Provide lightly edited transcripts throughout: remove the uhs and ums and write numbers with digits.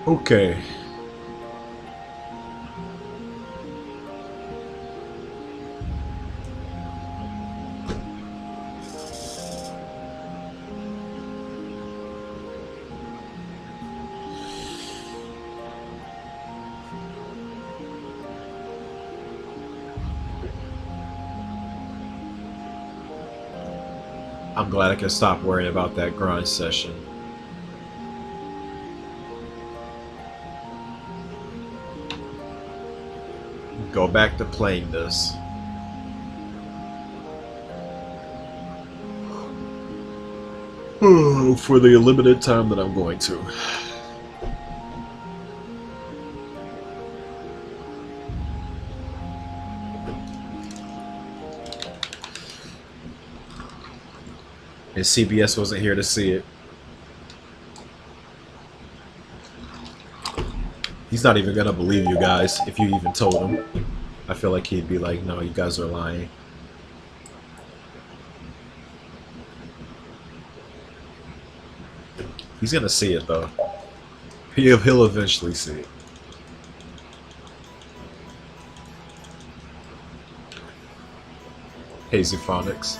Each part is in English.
Okay. I'm glad I can stop worrying about that grind session. Go back to playing this. For the limited time that I'm going to. And CBS wasn't here to see it. He's not even gonna believe you guys if you even told him. I feel like he'd be like, no, you guys are lying. He's gonna see it though. He'll eventually see it. Hazy Phonics.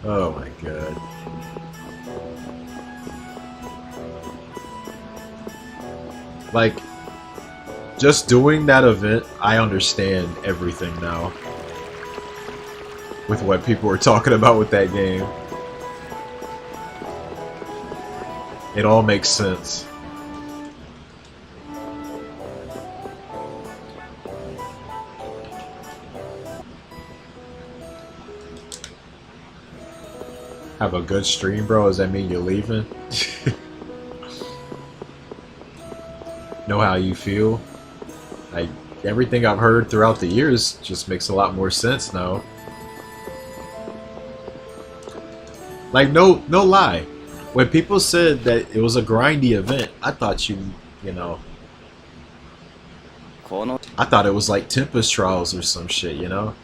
Oh my god. Like, just doing that event, I understand everything now. With what people were talking about with that game. It all makes sense. Have a good stream, bro? Does that mean you're leaving? Know how you feel? Like, everything I've heard throughout the years just makes a lot more sense now. Like, no lie. When people said that it was a grindy event, I thought you know, I thought it was like Tempest Trials or some shit, you know?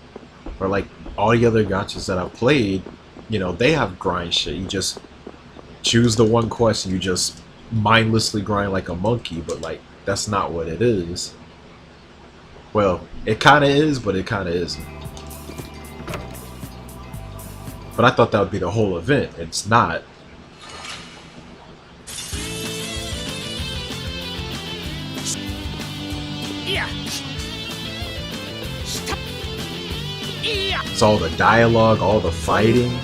Or like all the other gachas that I've played, you know, they have grind shit. You just choose the one question, you just mindlessly grind like a monkey, but like, that's not what it is. Well, it kinda is, but it kinda isn't. But I thought that would be the whole event. It's not. It's all the dialogue, all the fighting.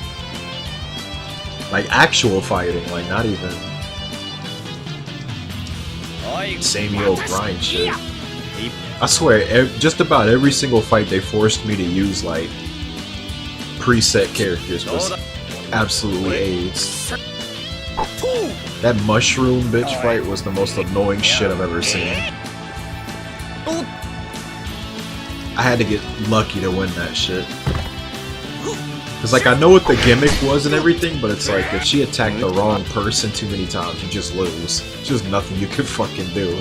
Like actual fighting, like not even samey old grind shit. I swear, just about every single fight they forced me to use like preset characters was absolutely AIDS. That mushroom bitch fight was the most annoying shit I've ever seen. I had to get lucky to win that shit. Cause like I know what the gimmick was and everything, but it's like if she attacked the wrong person too many times, you just lose. There's just nothing you could fucking do.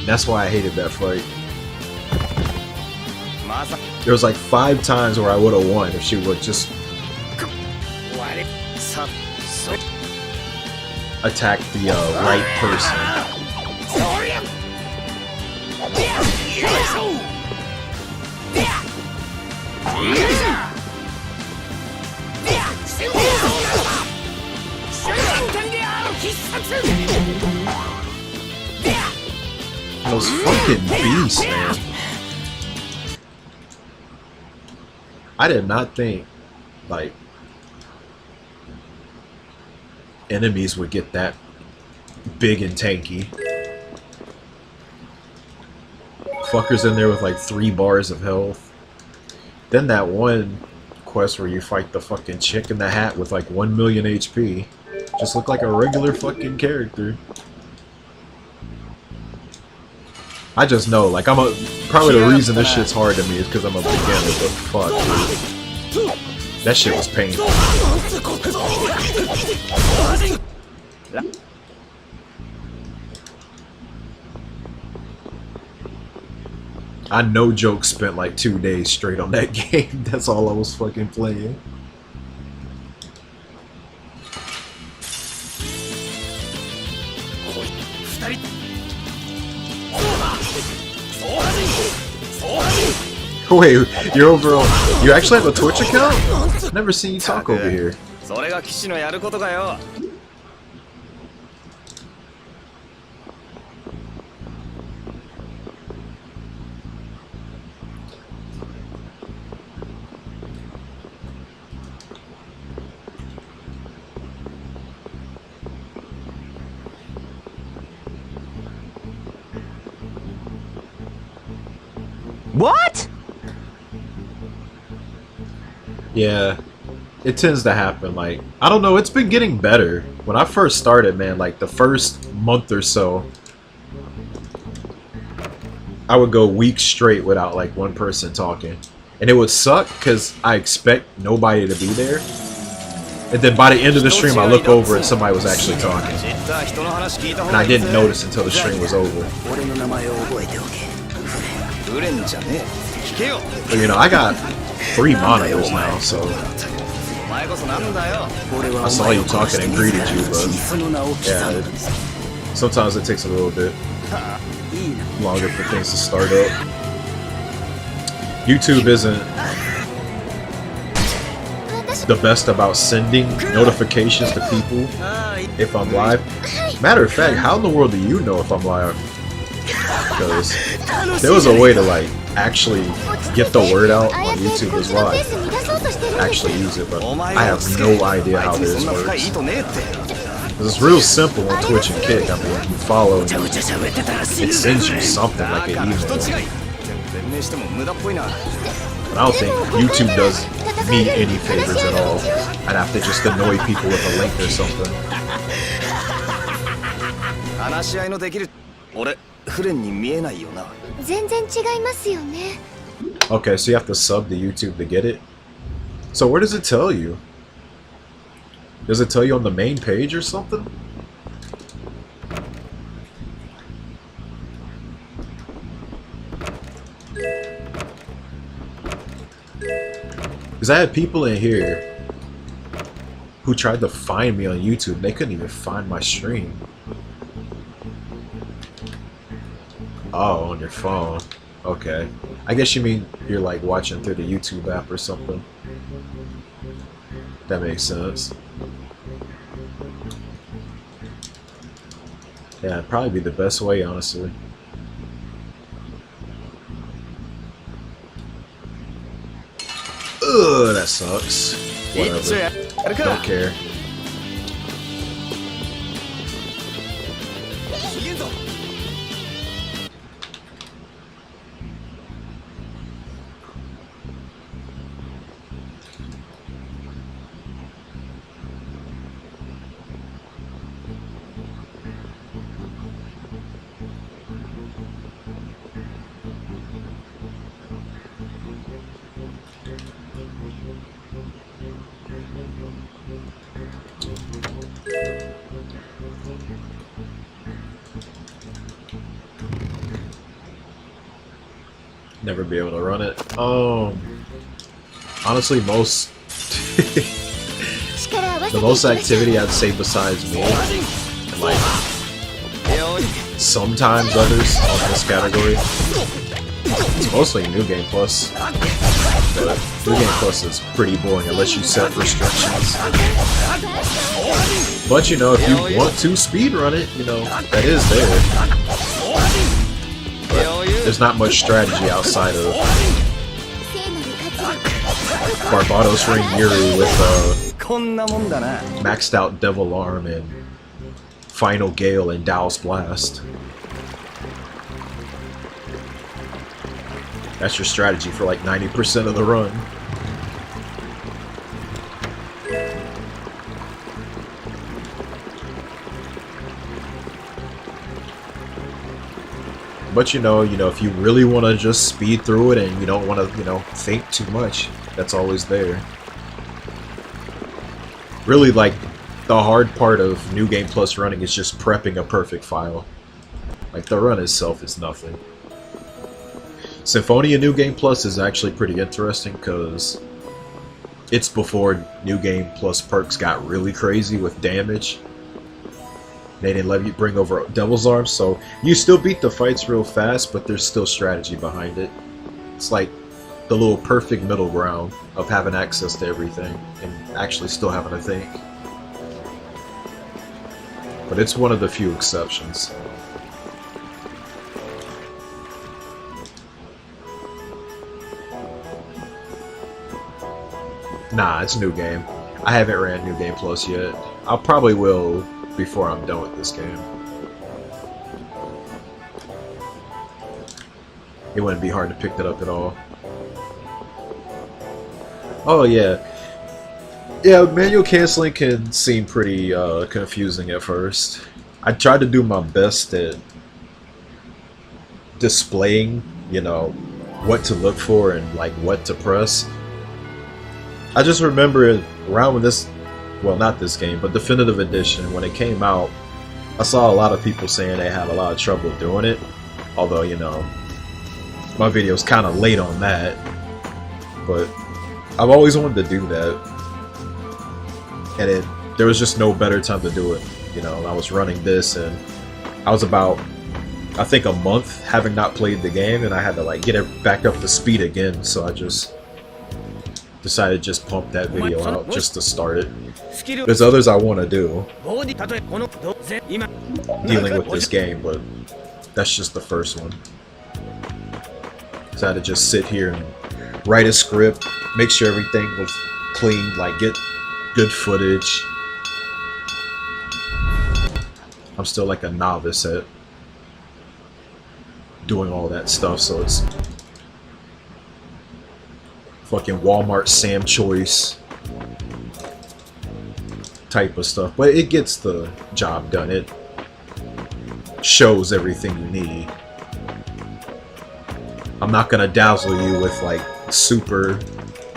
That's why I hated that fight. There was like 5 times where I would have won if she would just attack the right person. Those fucking beasts, man. I did not think, like, enemies would get that big and tanky. Fuckers in there with like 3 bars of health. Then that one quest where you fight the fucking chick in the hat with like 1 million HP. Just looked like a regular fucking character. I just know, like, probably the reason this shit's hard to me is because I'm a beginner, but fuck, dude. That shit was painful. I no joke spent like 2 days straight on that game. That's all I was fucking playing. Wait, you're overall. You actually have a Twitch account? Never seen you talk over here. What? Yeah, it tends to happen. Like, I don't know, it's been getting better. When I first started, man, like the first month or so, I would go weeks straight without like one person talking. And it would suck because I expect nobody to be there. And then by the end of the stream, I look over and somebody was actually talking. And I didn't notice until the stream was over. But you know, I got 3 monitors now, so I saw you talking and greeted you, but yeah, sometimes it takes a little bit longer for things to start up. YouTube isn't the best about sending notifications to people if I'm live. Matter of fact, how in the world do you know if I'm live? Because there was a way to like actually get the word out on YouTube as well. Actually use it, but I have no idea how this works. Because it's real simple on Twitch and Kick. I mean, you follow and it sends you something like an email. But I don't think YouTube does me any favors at all. I'd have to just annoy people with a link or something. Okay, so you have to sub to YouTube to get it? So where does it tell you? Does it tell you on the main page or something? Because I had people in here who tried to find me on YouTube. They couldn't even find my stream. Oh, on your phone. Okay. I guess you mean you're like watching through the YouTube app or something. That makes sense. Yeah, it'd probably be the best way, honestly. Ugh, that sucks. Whatever. Don't care. Never be able to run it. Honestly, most the most activity I'd say besides me, and like sometimes others on this category, it's mostly New Game Plus. But New Game Plus is pretty boring unless you set restrictions. But you know, if you want to speedrun it, you know, that is there. But there's not much strategy outside of Barbados Ring Yuri with maxed out Devil Arm and Final Gale and Dow's Blast. That's your strategy for like 90% of the run. But you know, if you really want to just speed through it and you don't want to, think too much, that's always there. Really, like, the hard part of New Game Plus running is just prepping a perfect file. Like, the run itself is nothing. Symphonia New Game Plus is actually pretty interesting because it's before New Game Plus perks got really crazy with damage. They didn't let you bring over Devil's Arms, so you still beat the fights real fast, but there's still strategy behind it. It's like the little perfect middle ground of having access to everything and actually still having to think. But it's one of the few exceptions. Nah, it's New Game. I haven't ran New Game Plus yet. I probably will before I'm done with this game. It wouldn't be hard to pick that up at all. Oh yeah. Yeah, manual canceling can seem pretty confusing at first. I tried to do my best at displaying, you know, what to look for and like what to press. I just remember around when this, well, not this game, but Definitive Edition, when it came out, I saw a lot of people saying they had a lot of trouble doing it. Although, you know, my video's kind of late on that. But I've always wanted to do that. And there was just no better time to do it. You know, I was running this and I was about, I think, a month having not played the game, and I had to like get it back up to speed again, so I just decided to just pump that video out just to start it. There's others I want to do dealing with this game, but that's just the first one. So I had to just sit here and write a script, make sure everything was clean, like get good footage. I'm still like a novice at doing all that stuff, so it's fucking Walmart Sam Choice type of stuff, but it gets the job done. It shows everything you need. I'm not gonna dazzle you with like super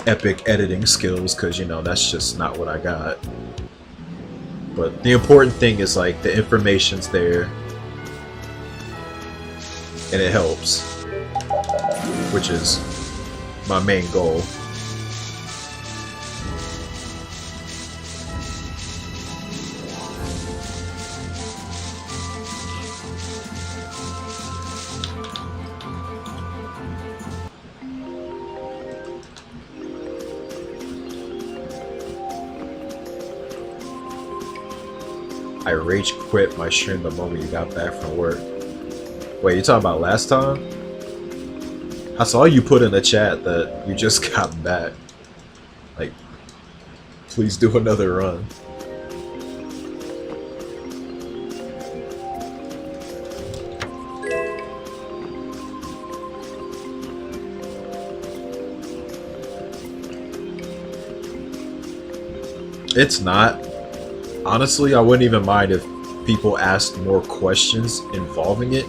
epic editing skills, because you know that's just not what I got. But the important thing is like the information's there and it helps, which is my main goal. I rage quit my stream the moment you got back from work. Wait, you talking about last time? I saw you put in the chat that you just got back. Like, please do another run. It's not. Honestly, I wouldn't even mind if people asked more questions involving it.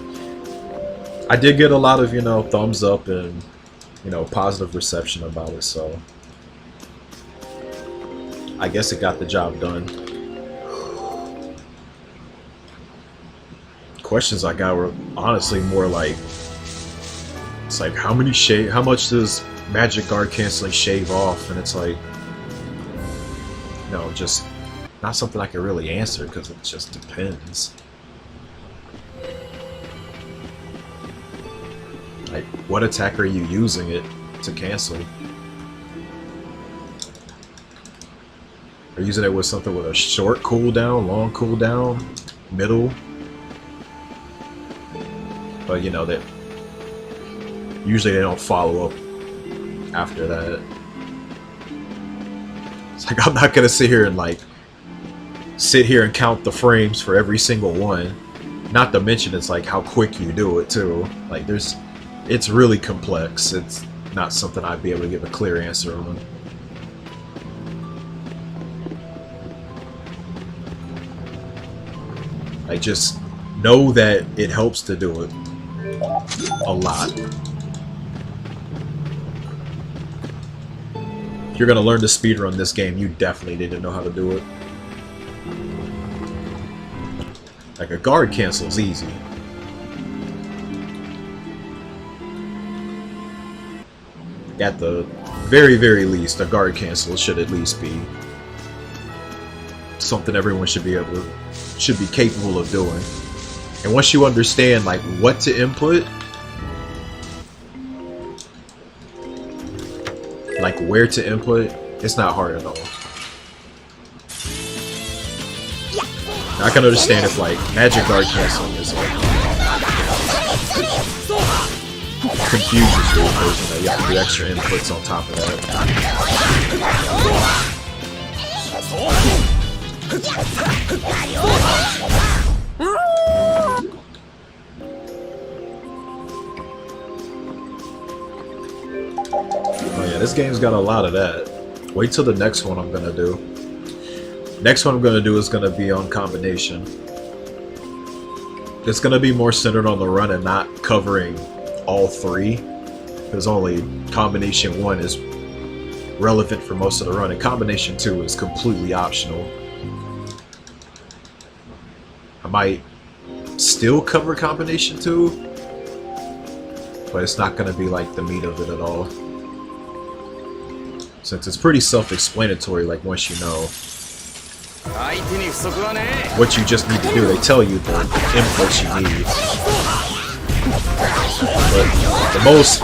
I did get a lot of, you know, thumbs up and, you know, positive reception about it, so I guess it got the job done. Questions I got were honestly more like, it's like, how much does Magic Guard canceling shave off? And it's like, you know, just not something I can really answer because it just depends. Like, what attack are you using it to cancel? Are you using it with something with a short cooldown, long cooldown, middle? But you know that usually they don't follow up after that. It's like, I'm not gonna sit here and count the frames for every single one. Not to mention it's like how quick you do it too. Like it's really complex. It's not something I'd be able to give a clear answer on. Like, just know that it helps to do it a lot. If you're gonna learn to speedrun this game, you definitely need to know how to do it. Like, a guard cancel is easy. At the very, very least, a guard cancel should at least be something everyone should be capable of doing. And once you understand like what to input, like where to input, it's not hard at all. Now, I can understand if like magic guard canceling is like confuses you because you know you have to do extra inputs on top of that. Oh yeah, this game's got a lot of that. Wait till the next one I'm gonna do. Next one I'm gonna do is gonna be on combination. It's gonna be more centered on the run and not covering all three, because only combination 1 is relevant for most of the run, and combination 2 is completely optional. I might still cover combination 2, but it's not going to be like the meat of it at all, since it's pretty self-explanatory. Like once you know what you just need to do, they tell you the inputs you need. But the most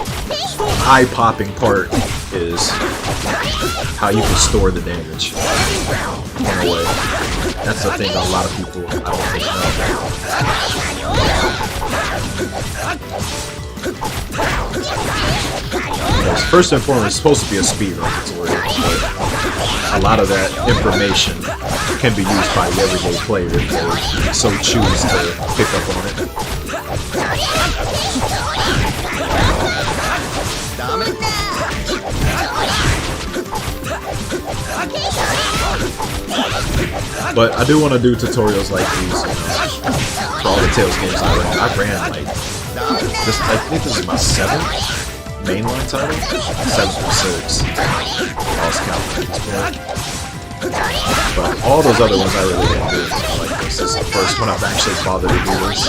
eye-popping part is how you can store the damage in a way. That's the thing a lot of people I don't think know. First and foremost, it's supposed to be a speedrun tutorial, but a lot of that information can be used by the everyday player if they so choose to pick up on it. But I do want to do tutorials like these, you know, for all the Tales games I ran like this. I think this is my 7th mainline title, 7th or 6th. Lost count at this point. But all those other ones I really didn't do like this. This is the first one I've actually bothered to do this.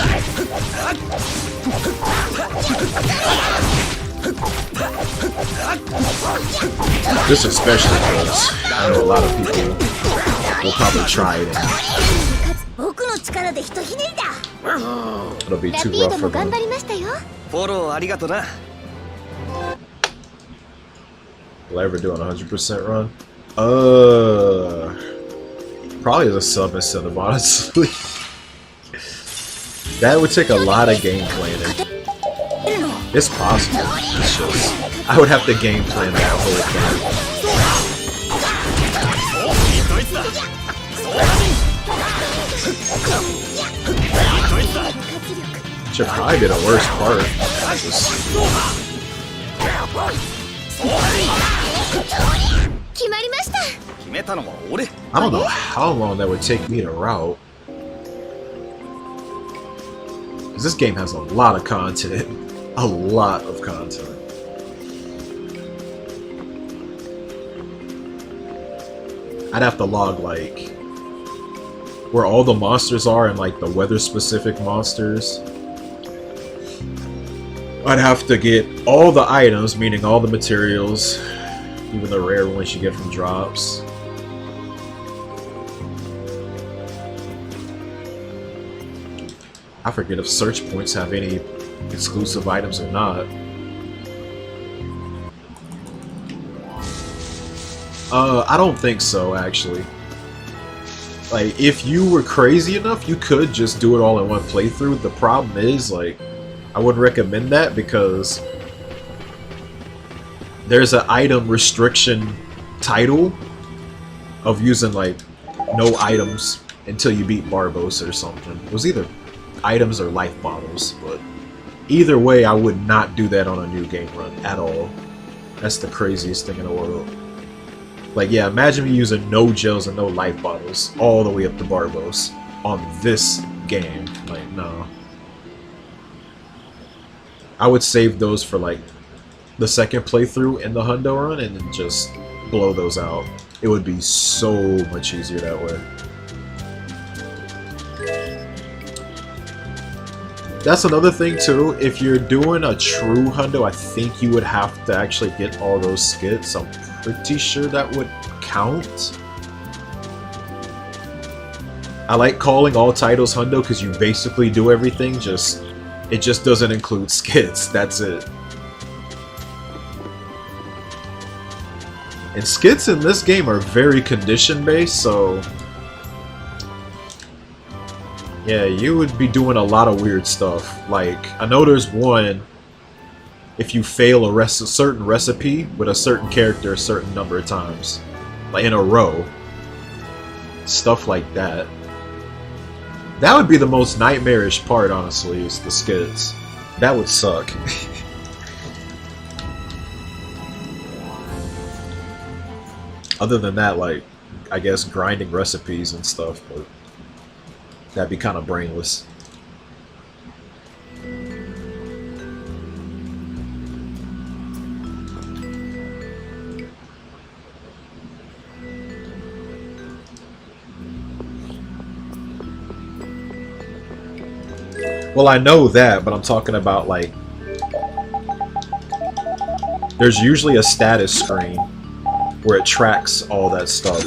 This especially because I know a lot of people will probably try it and it'll be too rough for them. Will I ever do an 100% run? Probably the sub incentive, honestly. That would take a lot of game planning. It's possible. It's just I would have to game plan that whole thing. Should probably be the worst part. I don't know how long that would take me to route. Because this game has a lot of content. A lot of content. I'd have to log like where all the monsters are and like the weather specific monsters. I'd have to get all the items, meaning all the materials, even the rare ones you get from drops. I forget if search points have any exclusive items or not. I don't think so, actually. Like, if you were crazy enough, you could just do it all in one playthrough. The problem is, like, I wouldn't recommend that because there's an item restriction title of using, like, no items until you beat Barbos or something. It was either items or life bottles, but either way, I would not do that on a new game run at all. That's the craziest thing in the world. Like, yeah, imagine me using no gels and no life bottles all the way up to Barbos on this game. Like, no. I would save those for, like, the second playthrough in the Hundo run and then just blow those out. It would be so much easier that way. That's another thing too. If you're doing a true hundo, I think you would have to actually get all those skits. I'm pretty sure that would count. I like calling all titles hundo because you basically do everything. It just doesn't include skits. That's it. And skits in this game are very condition based, so yeah, you would be doing a lot of weird stuff. Like, I know there's one, if you fail a certain recipe with a certain character a certain number of times, like in a row. Stuff like that. That would be the most nightmarish part, honestly, is the skits. That would suck. Other than that, like, I guess grinding recipes and stuff, but that'd be kind of brainless. Well, I know that, but I'm talking about, like, there's usually a status screen where it tracks all that stuff.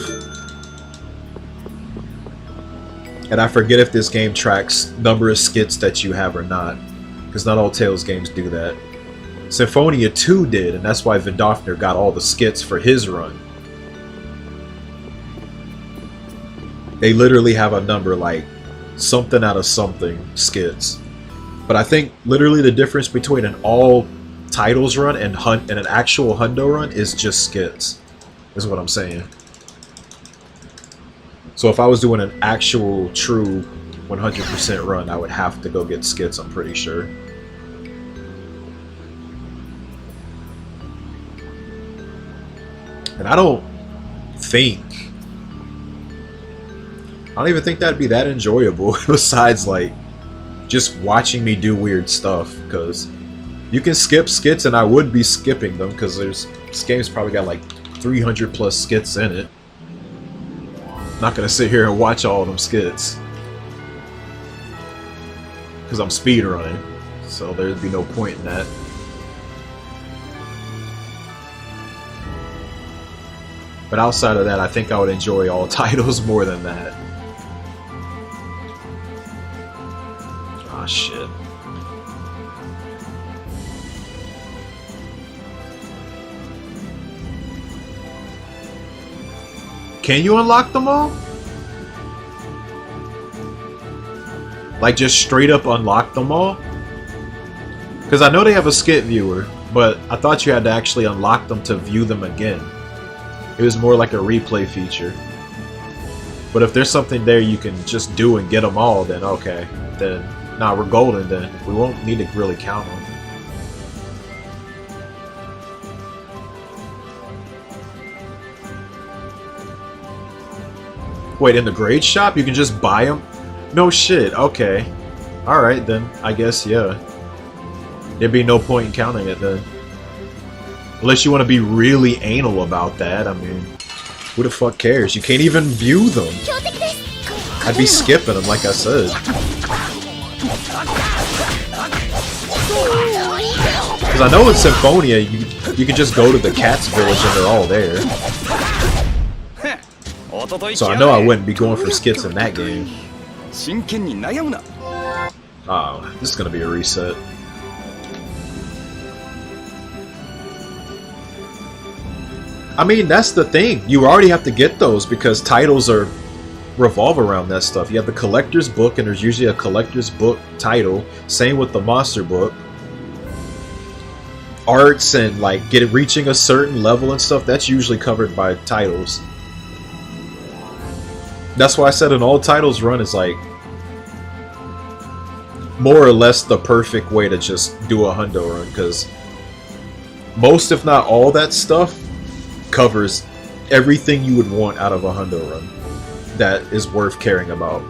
And I forget if this game tracks number of skits that you have or not, because not all Tales games do that. Symphonia 2 did, and that's why Vidofner got all the skits for his run. They literally have a number like something out of something skits. But I think literally the difference between an all titles run and an actual hundo run is just skits, is what I'm saying. So if I was doing an actual true 100% run, I would have to go get skits, I'm pretty sure. And I don't even think that'd be that enjoyable, besides like just watching me do weird stuff, because you can skip skits and I would be skipping them, because this game's probably got like 300 plus skits in it. I'm not gonna sit here and watch all of them skits, because I'm speedrunning, so there'd be no point in that. But outside of that, I think I would enjoy all titles more than that. Ah, shit. Can you unlock them all? Like, just straight up unlock them all? Because I know they have a skit viewer, but I thought you had to actually unlock them to view them again. It was more like a replay feature. But if there's something there you can just do and get them all, then okay. Then, nah, we're golden then. We won't need to really count them. Wait, in the grade shop you can just buy them? No shit, okay. Alright then, I guess, yeah. There'd be no point in counting it then. Unless you want to be really anal about that, I mean, who the fuck cares? You can't even view them. I'd be skipping them, like I said. Because I know in Symphonia, you can just go to the cat's village and they're all there. So I know I wouldn't be going for skits in that game. Oh, this is gonna be a reset. I mean, that's the thing. You already have to get those because titles revolve around that stuff. You have the collector's book, and there's usually a collector's book title. Same with the monster book. Arts and like reaching a certain level and stuff, that's usually covered by titles. That's why I said an all titles run is like more or less the perfect way to just do a hundo run, because most, if not all, that stuff covers everything you would want out of a hundo run that is worth caring about.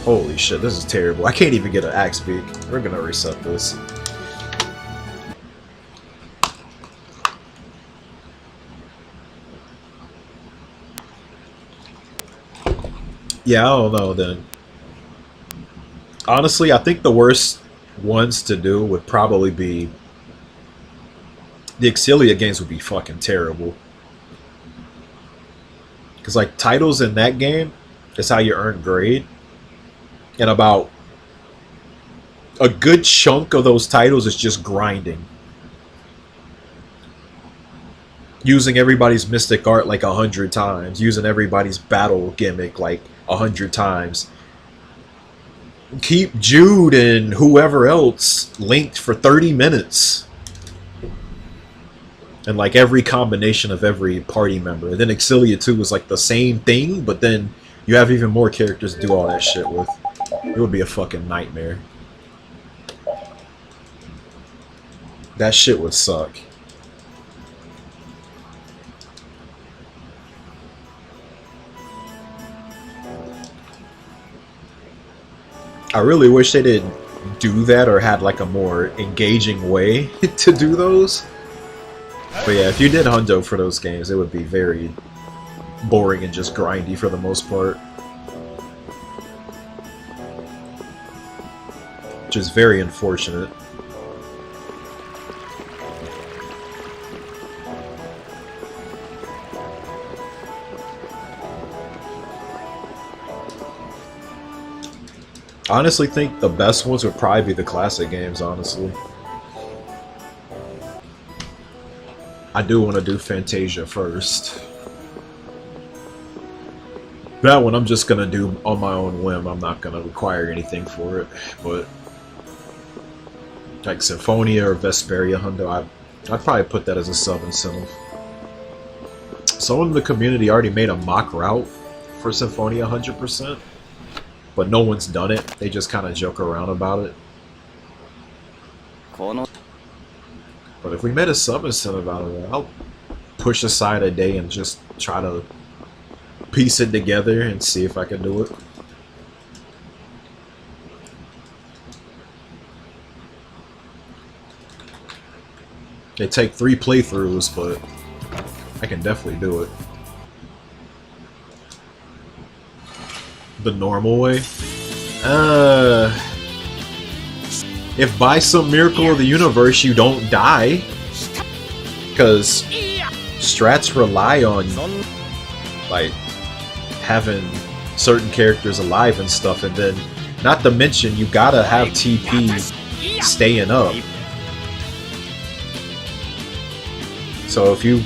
Holy shit, this is terrible. I can't even get an axe beak. We're gonna reset this. Yeah, I don't know then. Honestly, I think the worst ones to do would probably be the Exilia games would be fucking terrible. Because like titles in that game is how you earn grade. And about a good chunk of those titles is just grinding. Using everybody's mystic art like 100 times. Using everybody's battle gimmick like 100 times. Keep Jude and whoever else linked for 30 minutes. And like every combination of every party member. And then Exilia 2 was like the same thing, but then you have even more characters to do all that shit with. It would be a fucking nightmare. That shit would suck. I really wish they didn't do that or had like a more engaging way to do those. But yeah, if you did hundo for those games, it would be very boring and just grindy for the most part. Which is very unfortunate. I honestly think the best ones would probably be the classic games, honestly. I do want to do Fantasia first. That one I'm just gonna do on my own whim. I'm not gonna require anything for it. But like Symphonia or Vesperia Hundo, I'd probably put that as a sub incentive. Someone in the community already made a mock route for Symphonia 100%, but no one's done it. They just kind of joke around about it. But if we made a sub incentive out of it, I'll push aside a day and just try to piece it together and see if I can do it. They take 3 playthroughs, but I can definitely do it. The normal way? If by some miracle of the universe you don't die, because strats rely on like having certain characters alive and stuff, and then not to mention you gotta have TP staying up. So if you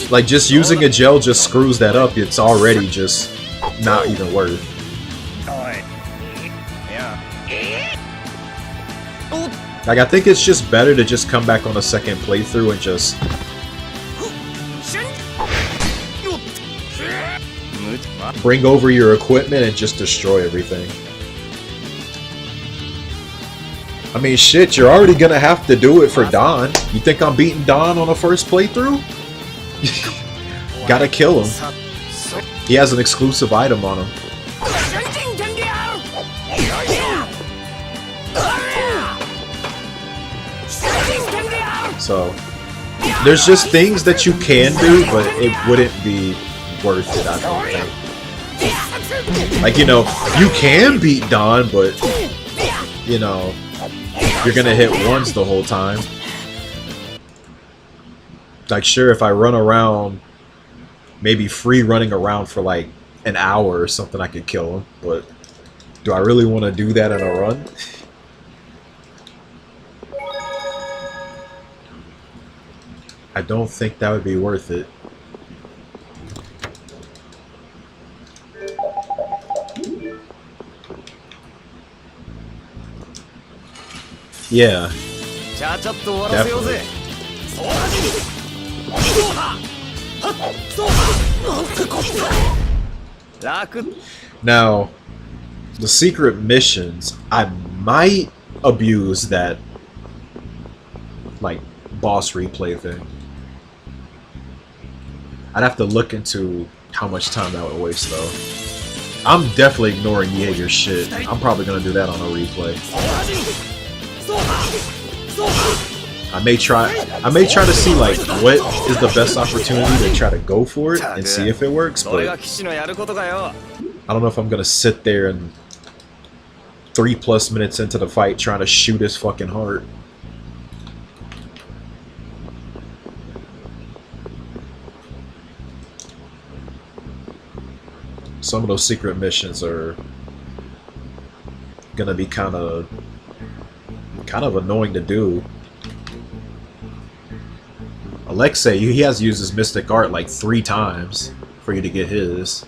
like just using a gel just screws that up, it's already just not even worth. Like, I think it's just better to just come back on a second playthrough and just bring over your equipment and just destroy everything. I mean, shit, you're already gonna have to do it for Don. You think I'm beating Don on a first playthrough? Gotta kill him. He has an exclusive item on him. So, there's just things that you can do, but it wouldn't be worth it, I don't think. Like, you know, you can beat Don, but, you know, you're gonna hit ones the whole time. Like, sure, if I run around, maybe free running around for like an hour or something, I could kill him, but do I really want to do that in a run? I don't think that would be worth it. Yeah. Definitely. Now, the secret missions, I might abuse that, like, boss replay thing. I'd have to look into how much time that would waste, though. I'm definitely ignoring Jaeger's shit. I'm probably gonna do that on a replay. I may try to see like what is the best opportunity to try to go for it and see if it works, but I don't know if I'm gonna sit there and 3+ minutes into the fight trying to shoot his fucking heart. Some of those secret missions are gonna be kind of annoying to do. Alexei, he has used his mystic art like 3 times for you to get his.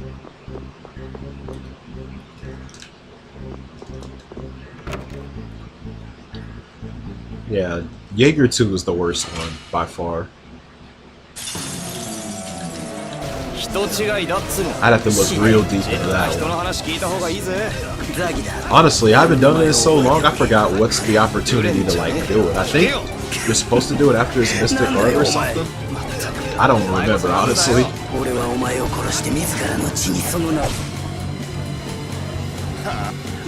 Yeah, Jaeger 2 is the worst one by far. I'd have to look real deep into that one. Honestly, I haven't done it in so long, I forgot what's the opportunity to like do it. I think you're supposed to do it after his mystic art or something. I don't remember, honestly.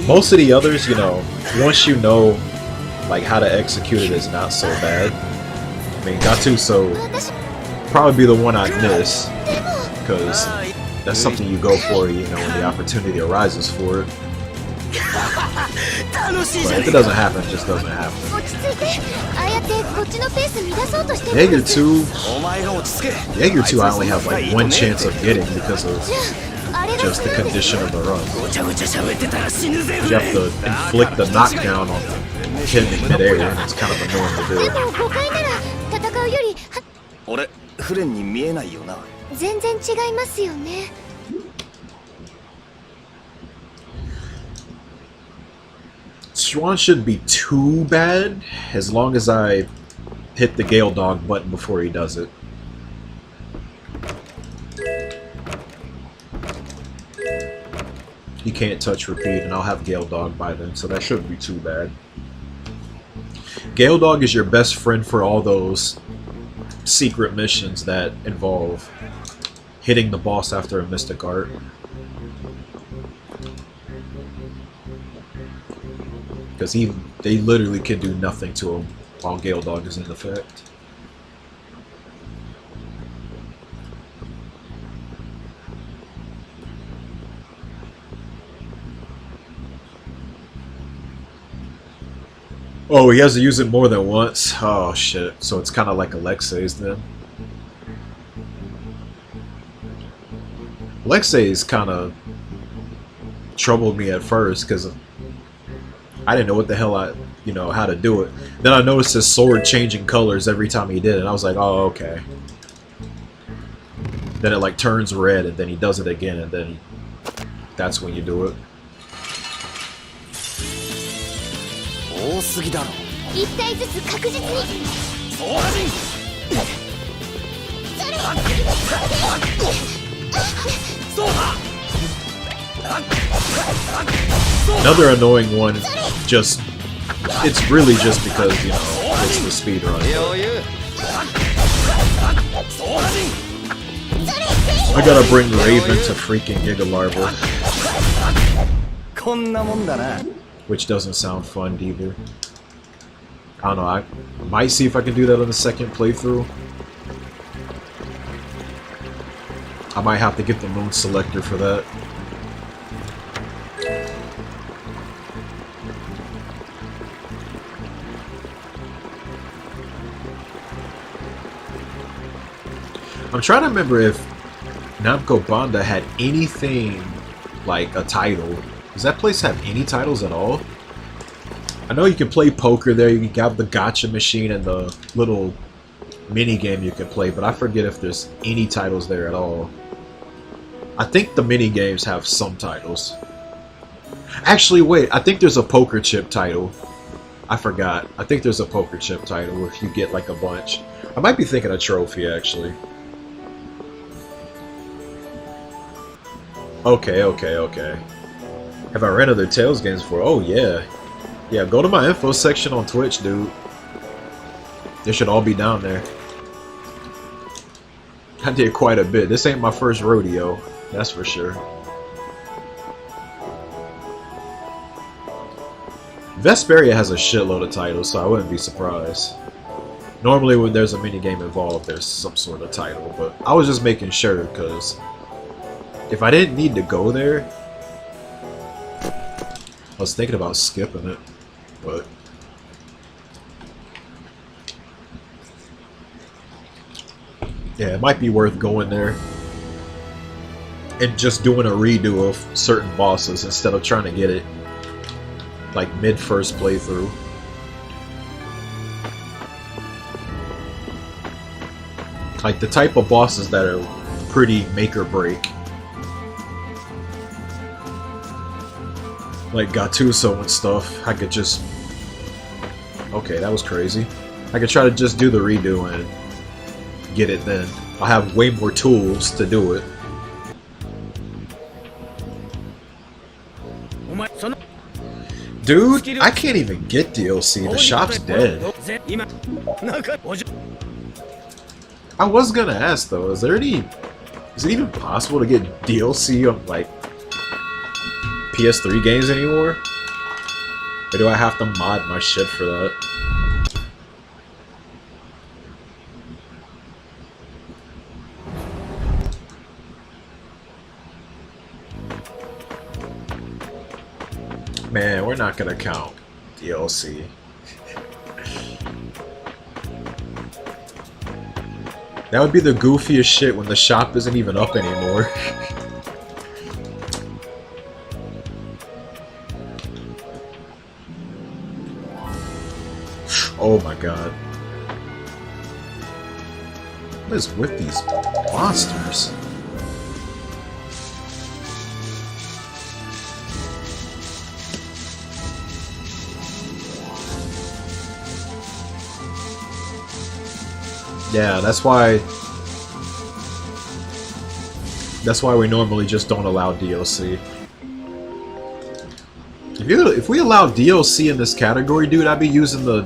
Most of the others, you know, once you know like how to execute it is not so bad. I mean, Gattuso probably be the one I'd miss, because that's something you go for, you know, when the opportunity arises for it. But if it doesn't happen, it just doesn't happen. Jaeger 2, I only have like 1 chance of getting because of just the condition of the run. You have to inflict the knockdown on him in midair, and it's kind of annoying to do. Swan shouldn't be too bad, as long as I hit the Gale Dog button before he does it. He can't touch repeat, and I'll have Gale Dog by then, so that shouldn't be too bad. Gale Dog is your best friend for all those secret missions that involve hitting the boss after a mystic art. Because they literally can do nothing to him while Gale Dog is in effect. Oh, he has to use it more than once? Oh, shit. So it's kind of like Alexei's then. Alexei's kind of troubled me at first because I didn't know what the hell how to do it. Then I noticed his sword changing colors every time he did it. I was like, oh, okay. Then it like turns red, and then he does it again, and then that's when you do it. Another annoying one, it's really just because, you know, it's the speedrun. I gotta bring Raven to freaking Giga Larva. Which doesn't sound fun either. I don't know, I might see if I can do that on the second playthrough. I might have to get the Moon Selector for that. I'm trying to remember if Namco Bandai had anything like a title. Does that place have any titles at all? I know you can play poker there, you can have the gacha machine and the little mini game you can play, but I forget if there's any titles there at all. I think the mini games have some titles. Actually, wait, I think there's a poker chip title. I forgot. I think there's a poker chip title if you get like a bunch. I might be thinking a trophy, actually. Okay. Have I ran other Tales games before? Oh, yeah. Yeah, go to my info section on Twitch, dude. They should all be down there. I did quite a bit. This ain't my first rodeo, that's for sure. Vesperia has a shitload of titles, so I wouldn't be surprised. Normally when there's a minigame involved, there's some sort of title, but I was just making sure, because if I didn't need to go there, I was thinking about skipping it, but yeah, it might be worth going there and just doing a redo of certain bosses instead of trying to get it like mid-first playthrough. Like the type of bosses that are pretty make or break. Like Gattuso and stuff, I could just... Okay, that was crazy. I could try to just do the redo and get it then. I'll have way more tools to do it. Dude, I can't even get DLC. The shop's dead. I was gonna ask though, is it even possible to get DLC on like PS3 games anymore? Or do I have to mod my shit for that? Man, we're not gonna count DLC. That would be the goofiest shit when the shop isn't even up anymore. Oh my god. What is with these monsters? Yeah, that's why we normally just don't allow DLC. If we allow DLC in this category, dude, I'd be using the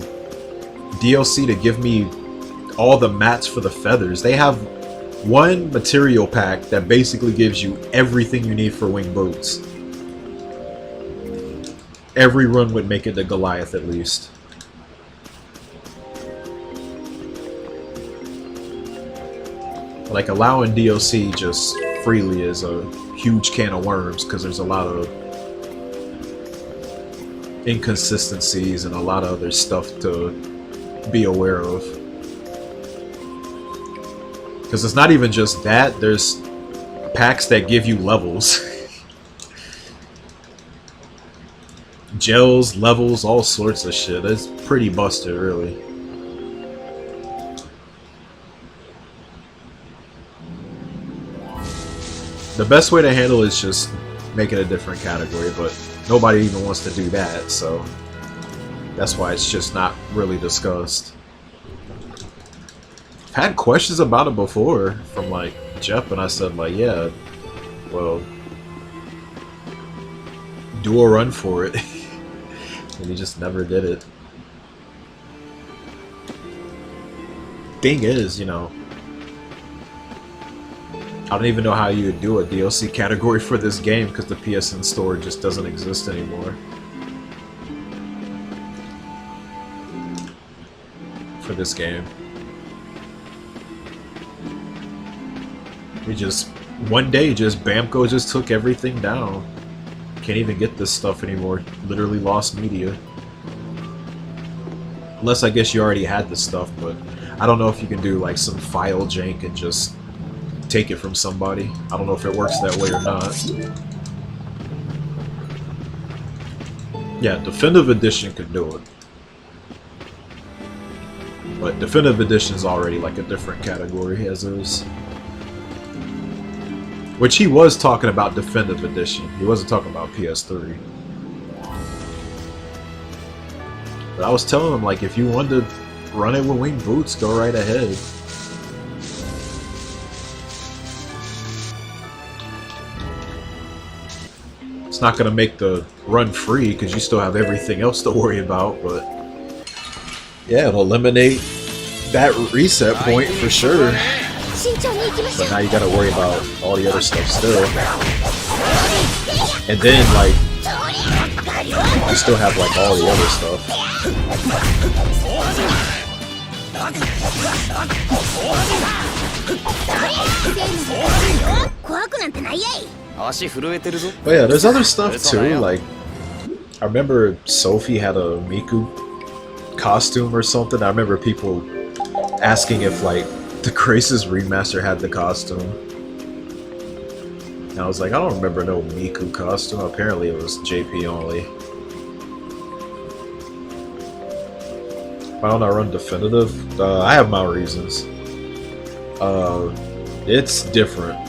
DLC to give me all the mats for the feathers. They have one material pack that basically gives you everything you need for wing boots. Every run would make it to Goliath at least. Like, allowing DLC just freely is a huge can of worms because there's a lot of inconsistencies and a lot of other stuff to be aware of. Because it's not even just that, there's packs that give you levels. Gels, levels, all sorts of shit. It's pretty busted, really. The best way to handle it is just make it a different category, but nobody even wants to do that, so that's why it's just not really discussed. I've had questions about it before from like Jeff, and I said like, yeah, well, do a run for it. And he just never did it. Thing is, you know, I don't even know how you would do a DLC category for this game because the PSN store just doesn't exist anymore. For this game. We just, one day, just Bamco just took everything down. Can't even get this stuff anymore. Literally lost media. Unless I guess you already had this stuff, but I don't know if you can do like some file jank and just take it from somebody. I don't know if it works that way or not. Yeah, Definitive Edition could do it. But Definitive Edition is already like a different category as is. Which he was talking about Definitive Edition. He wasn't talking about PS3. But I was telling him, like, if you wanted to run it with wing boots, go right ahead. It's not going to make the run free because you still have everything else to worry about, but yeah, it'll eliminate that reset point for sure. But now you got to worry about all the other stuff still. And then, like, you still have like all the other stuff. But yeah, there's other stuff too, like I remember Sophie had a Miku costume or something. I remember people asking if like the Crisis Remaster had the costume. And I was like, I don't remember no Miku costume. Apparently it was JP only. Why don't I run definitive? I have my reasons. It's different.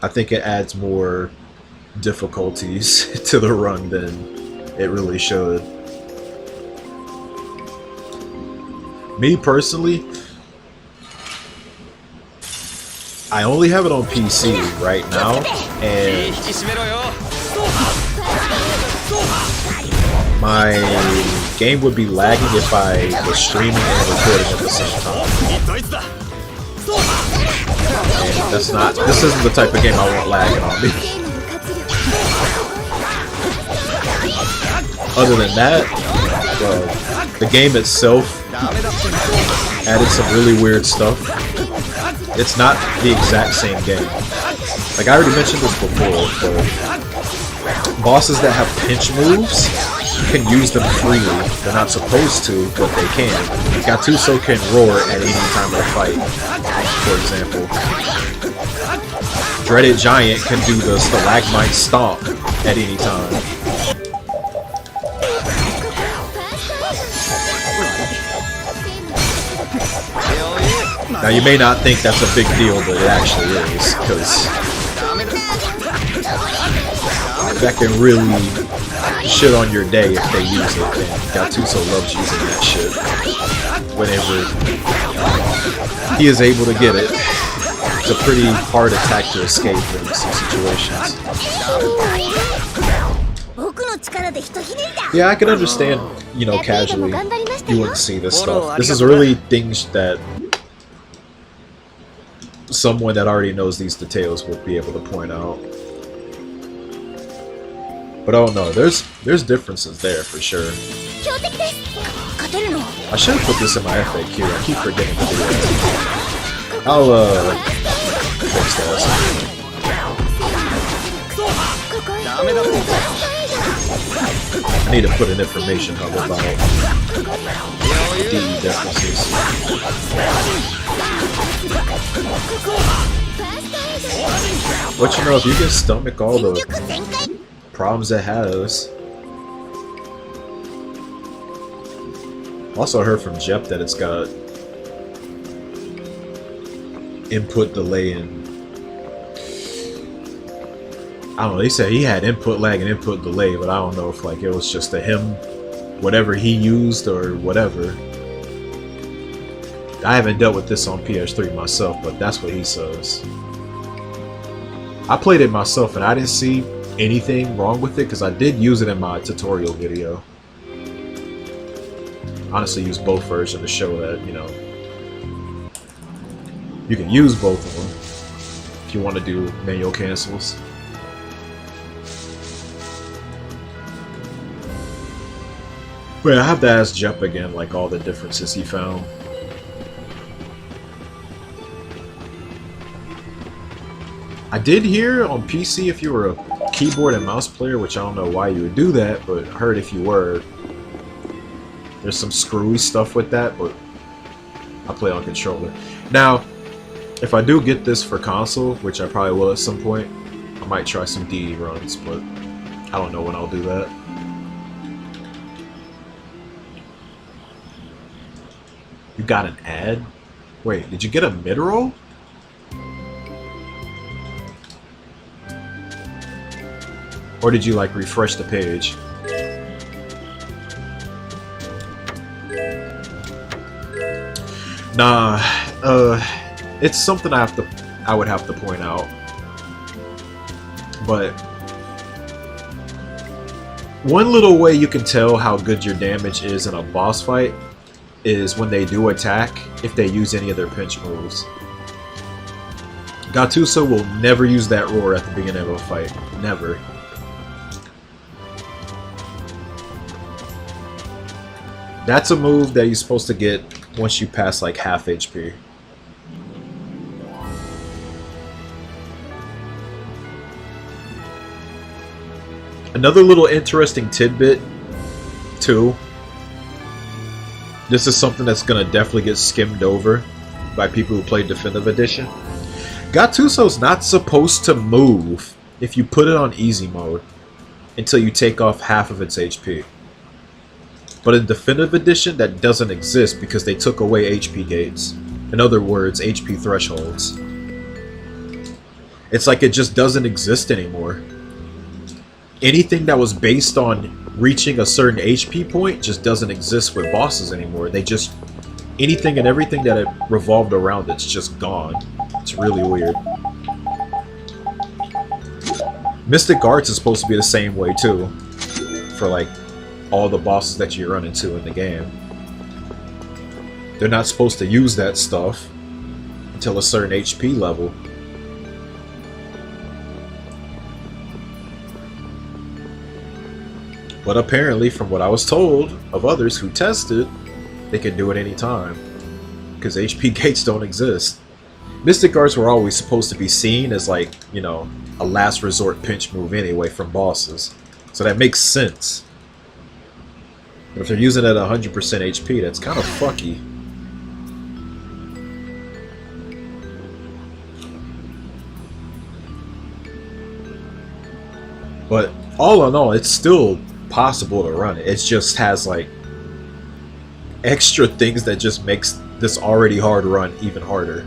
I think it adds more difficulties to the run than it really should. Me personally, I only have it on PC right now, and my game would be lagging if I was streaming and recording at the same time. And this isn't the type of game I want lagging on me. Other than that, the game itself added some really weird stuff. It's not the exact same game. Like I already mentioned this before, but bosses that have pinch moves can use them freely. They're not supposed to, but they can. Gattuso can roar at any time of the fight, for example. Dreaded Giant can do the Stalagmite Stomp at any time. Now you may not think that's a big deal, but it actually is, because that can really shit on your day if they use it, and Gattuso loves using that shit whenever he is able to get it. It's a pretty hard attack to escape in some situations. Yeah, I can understand, you know, casually you wouldn't see this stuff. This is really things that someone that already knows these details would be able to point out. But oh no, there's differences there for sure. I should have put this in my FAQ. I keep forgetting to do that. I'll fix that. I need to put an information hub about the differences. But you know, if you can stomach all the problems it has. Also heard from Jep that it's got input delay and I don't know, he said he had input lag and input delay, but I don't know if like it was just a him, whatever he used or whatever. I haven't dealt with this on PS3 myself, but that's what he says. I played it myself and I didn't see anything wrong with it because I did use it in my tutorial video. Honestly, use both versions to show that, you know, you can use both of them if you want to do manual cancels. But I have to ask Jep again, like all the differences he found. I did hear on PC if you were a keyboard and mouse player, which I don't know why you would do that, but I heard if you were, there's some screwy stuff with that, but I play on controller. Now, if I do get this for console, which I probably will at some point, I might try some DE runs, but I don't know when I'll do that. You got an ad? Wait, did you get a mid-roll? Or did you like refresh the page? Nah, it's something I would have to point out. But one little way you can tell how good your damage is in a boss fight is when they do attack, if they use any of their pinch moves. Gattuso will never use that roar at the beginning of a fight. Never. That's a move that you're supposed to get once you pass like half HP. Another little interesting tidbit, too. This is something that's gonna definitely get skimmed over by people who play Definitive Edition. Gattuso's not supposed to move if you put it on easy mode until you take off half of its HP. But in Definitive Edition, that doesn't exist because they took away HP gates. In other words, HP thresholds. It's like it just doesn't exist anymore. Anything that was based on reaching a certain HP point just doesn't exist with bosses anymore. They just... anything and everything that it revolved around, it's just gone. It's really weird. Mystic Arts is supposed to be the same way too. For like all the bosses that you run into in the game. They're not supposed to use that stuff until a certain HP level. But apparently, from what I was told of others who tested, they can do it anytime. Because HP gates don't exist. Mystic Arts were always supposed to be seen as like, you know, a last resort pinch move anyway from bosses. So that makes sense. But if they're using it at 100% HP, that's kind of fucky. But all in all, it's still possible to run it. It just has like extra things that just makes this already hard run even harder.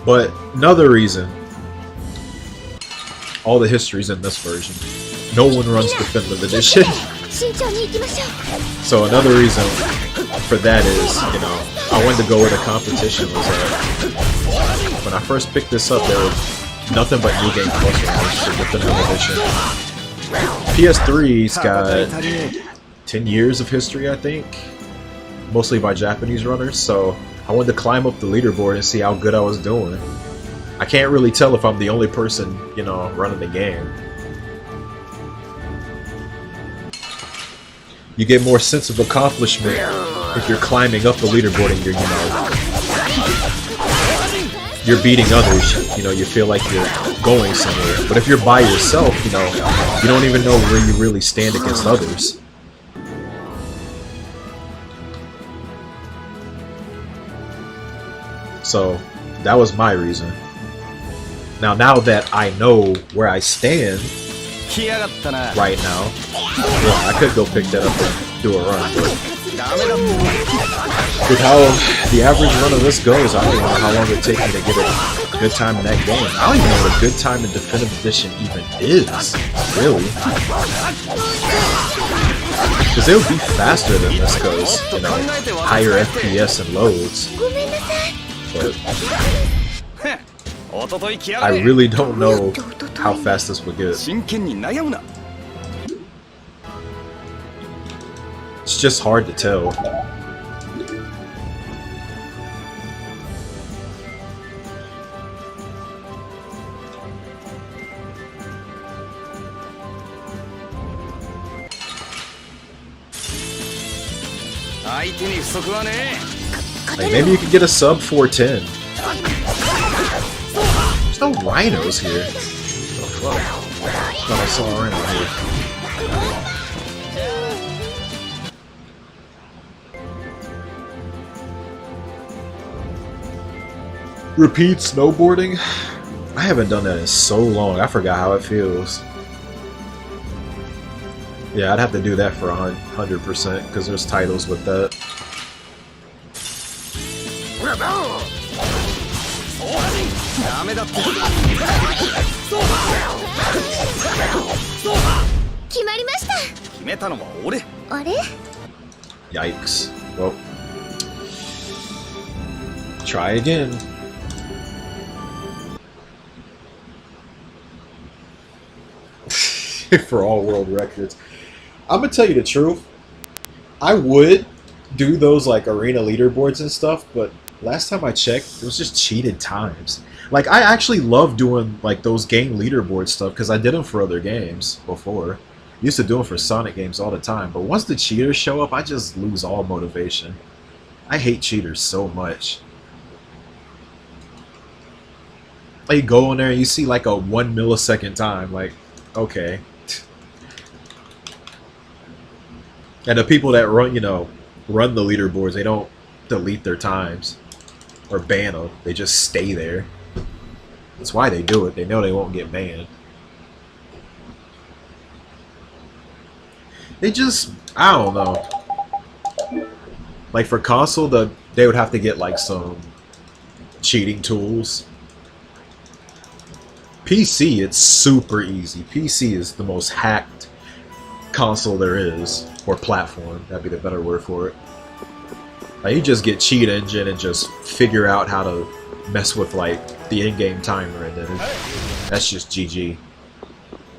But another reason, all the history's in this version. No one runs Definitive Edition. So another reason for that is, you know, I wanted to go where the competition was at. When I first picked this up, there was nothing but New Game Plus runners for Definitive Edition. PS3's got 10 years of history, I think. Mostly by Japanese runners, so I wanted to climb up the leaderboard and see how good I was doing. I can't really tell if I'm the only person, you know, running the game. You get more sense of accomplishment if you're climbing up the leaderboard and you're, you know, you're beating others. You know, you feel like you're going somewhere. But if you're by yourself, you know, you don't even know where you really stand against others. So that was my reason. Now that I know where I stand right now, well, I could go pick that up and do a run. But with how the average run of this goes, I don't even know how long it would take me to get a good time in that game. I don't even know what a good time in Definitive Edition even is, really. Because it would be faster than this because, you know, higher FPS and loads. But I really don't know how fast this would get. It's just hard to tell. Like, maybe you could get a sub 410. There's no rhinos here. Oh, fuck. Thought I saw a rhino here. Repeat snowboarding? I haven't done that in so long. I forgot how it feels. Yeah, I'd have to do that for 100% because there's titles with that. Yikes. Well, Try again. For all world records. I'm gonna tell you the truth. I would do those like arena leaderboards and stuff, but last time I checked, it was just cheated times. Like, I actually love doing like those game leaderboard stuff because I did them for other games before. Used to do them for Sonic games all the time, but once the cheaters show up, I just lose all motivation. I hate cheaters so much. Like, you go in there and you see like a 1 millisecond time, like, okay. And the people that run, you know, run the leaderboards, they don't delete their times or ban them. They just stay there. That's why they do it. They know they won't get banned. They just, I don't know. Like for console, they would have to get like some cheating tools. PC, it's super easy. PC is the most hacked console there is. Or platform, that'd be the better word for it. Like, you just get cheat engine and just figure out how to mess with like the in-game timer, and then that's just GG.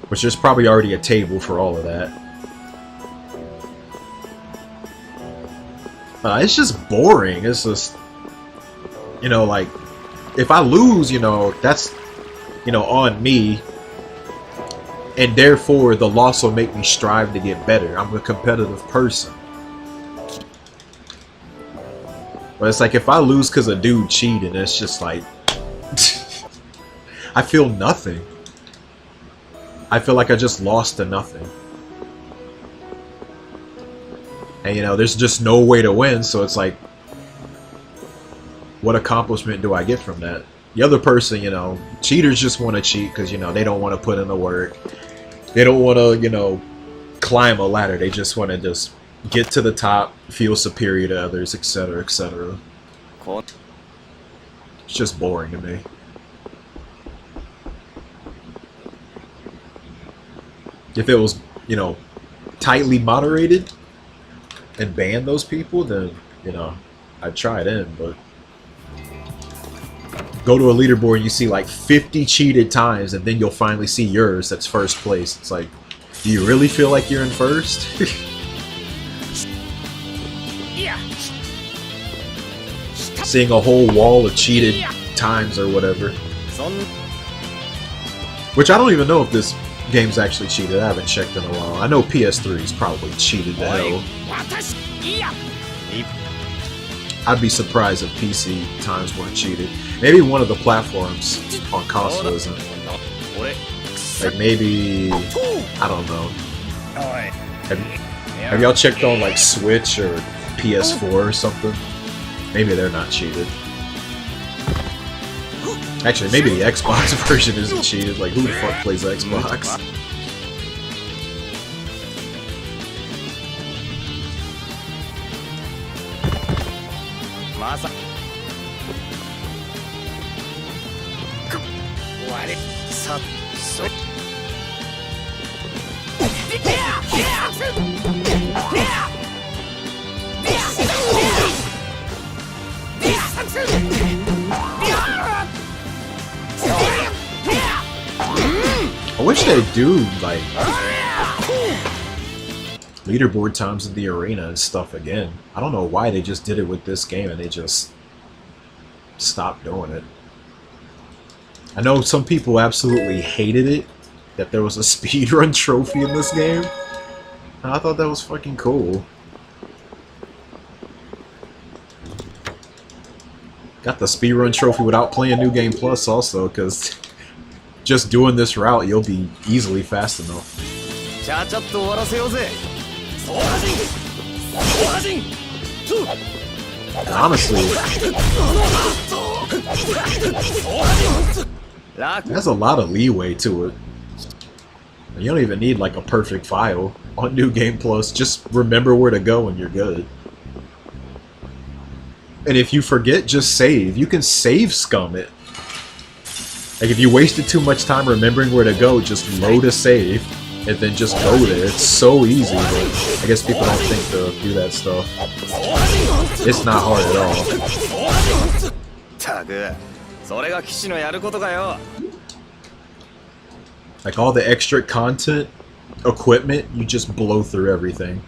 Which there's probably already a table for all of that. It's just boring. It's just, you know, like, if I lose, you know, that's, you know, on me. And therefore, the loss will make me strive to get better. I'm a competitive person. But it's like, if I lose because a dude cheated, it's just like... I feel nothing. I feel like I just lost to nothing. And, you know, there's just no way to win, so it's like... What accomplishment do I get from that? The other person, you know, cheaters just want to cheat because, you know, they don't want to put in the work. They don't want to, you know, climb a ladder. They just want to just get to the top, feel superior to others, etc., etc. It's just boring to me. If it was, you know, tightly moderated and ban those people, then, you know, I'd try it in, but... Go to a leaderboard and you see like 50 cheated times, and then you'll finally see yours that's first place. It's like, do you really feel like you're in first? Seeing a whole wall of cheated times or whatever. Which I don't even know if this game's actually cheated. I haven't checked in a while. I know PS3 is probably cheated to hell. I'd be surprised if PC times weren't cheated. Maybe one of the platforms on console isn't. Like maybe, I don't know. Have y'all checked on like Switch or PS4 or something? Maybe they're not cheated. Actually, maybe the Xbox version isn't cheated. Like, who the fuck plays Xbox? I wish they do, like, leaderboard times in the arena and stuff again. I don't know why they just did it with this game and they just stopped doing it. I know some people absolutely hated it, that there was a speedrun trophy in this game. And I thought that was fucking cool. Got the speedrun trophy without playing New Game Plus also, because just doing this route, you'll be easily fast enough. And honestly, there's a lot of leeway to it. You don't even need like a perfect file on New Game Plus. Just remember where to go and you're good. And if you forget, just save. You can save scum it. Like, if you wasted too much time remembering where to go, just load a save and then just go there. It's so easy, but I guess people don't think to do that stuff. It's not hard at all. Like all the extra content, equipment, you just blow through everything.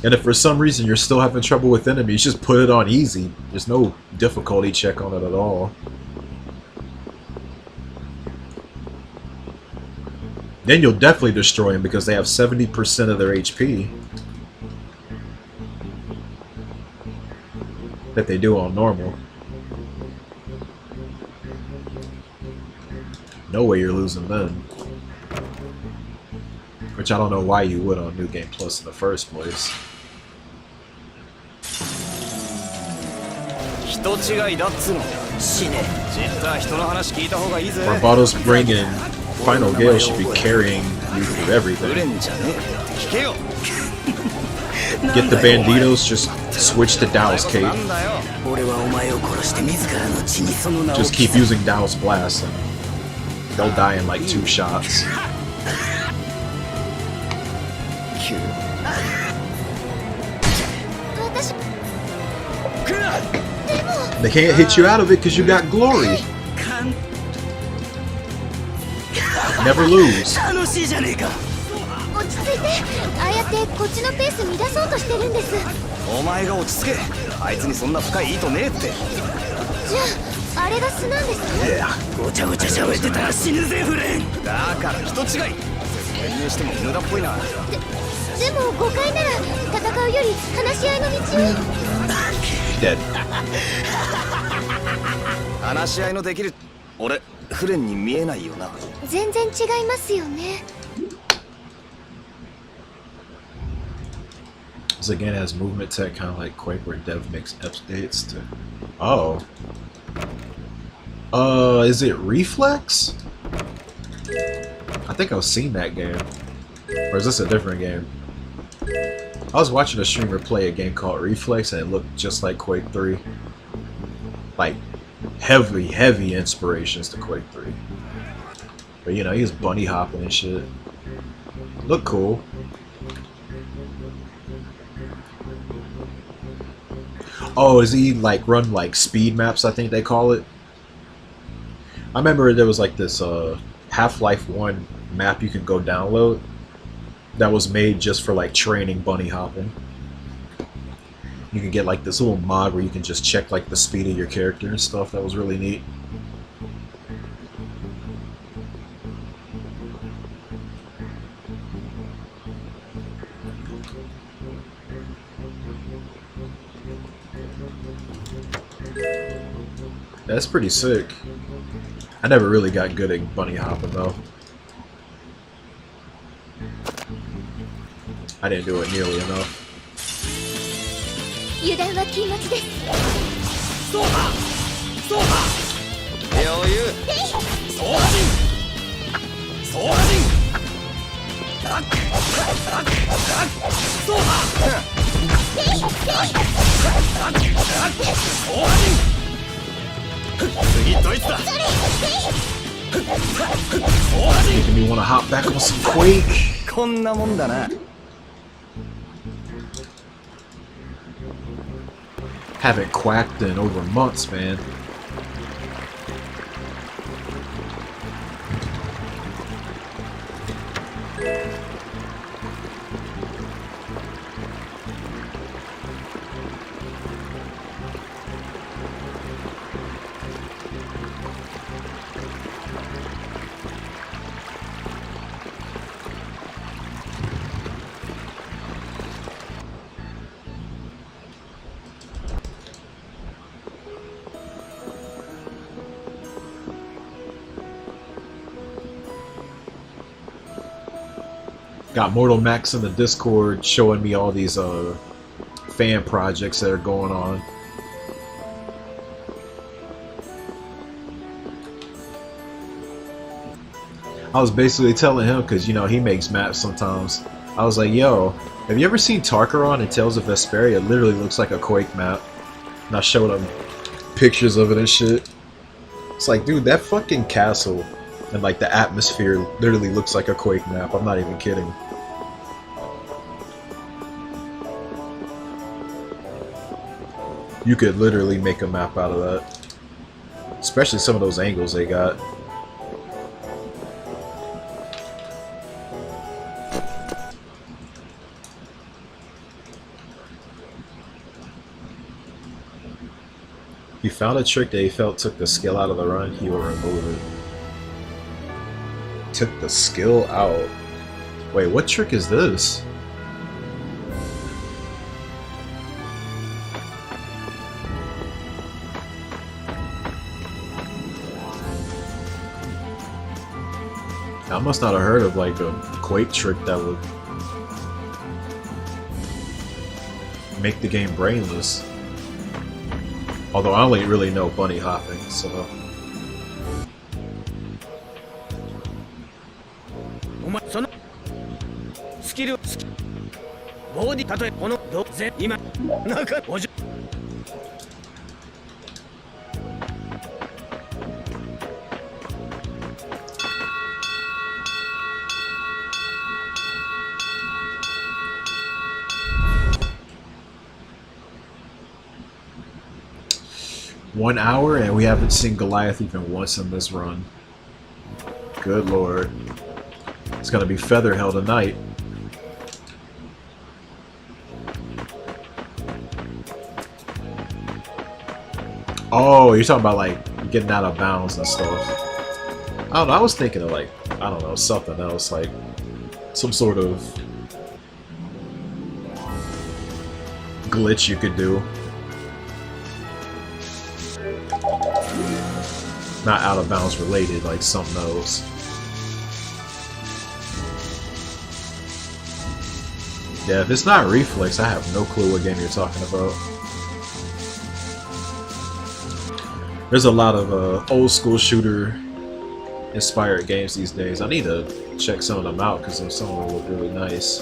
And if for some reason you're still having trouble with enemies, just put it on easy. There's no difficulty check on it at all. Then you'll definitely destroy them because they have 70% of their HP. That they do on normal. No way you're losing then. Which I don't know why you would on New Game Plus in the first place. Barbados bringing Final Gale should be carrying you through everything. Get the Banditos, just switch to Dow's Cape. Just keep using Dow's Blast and they'll die in like 2 shots. They can't hit you out of it because you got glory. Never lose. Dead. This again has movement tech, kind of like Quake, where Dev makes updates to. Oh. Is it Reflex? I think I've seen that game. Or is this a different game? I was watching a streamer play a game called Reflex and it looked just like Quake 3. Like, heavy inspirations to Quake 3. But you know, he was bunny hopping and shit. Looked cool. Oh, is he like run like speed maps, I think they call it? I remember there was like this Half-Life 1 map you can go download that was made just for like training bunny hopping. You can get like this little mod where you can just check like the speed of your character and stuff. That was really neat. That's pretty sick. I never really got good at bunny hopping though. I didn't do it nearly enough. Making me want to hop back on some Quake. Haven't quacked in over months, man. Got Mortal Max in the Discord showing me all these fan projects that are going on. I was basically telling him, because you know he makes maps sometimes. I was like, yo, have you ever seen Tarkaron and Tales of Vesperia? It literally looks like a Quake map. And I showed him pictures of it and shit. It's like, dude, that fucking castle and like the atmosphere literally looks like a Quake map. I'm not even kidding. You could literally make a map out of that. Especially some of those angles they got. He found a trick that he felt took the skill out of the run, he will remove it. Took the skill out. Wait, what trick is this? I must not have heard of like a Quake trick that would make the game brainless. Although I only really know bunny hopping, so. One hour and we haven't seen Goliath even once in this run. Good lord. It's gonna be feather hell tonight. Oh, you're talking about like getting out of bounds and stuff. I don't know, I was thinking of like, I don't know, something else, like some sort of glitch you could do. Not out of bounds related, like something else. Yeah, if it's not reflex, I have no clue what game you're talking about. There's a lot of old school shooter inspired games these days. I need to check some of them out because some of them look really nice.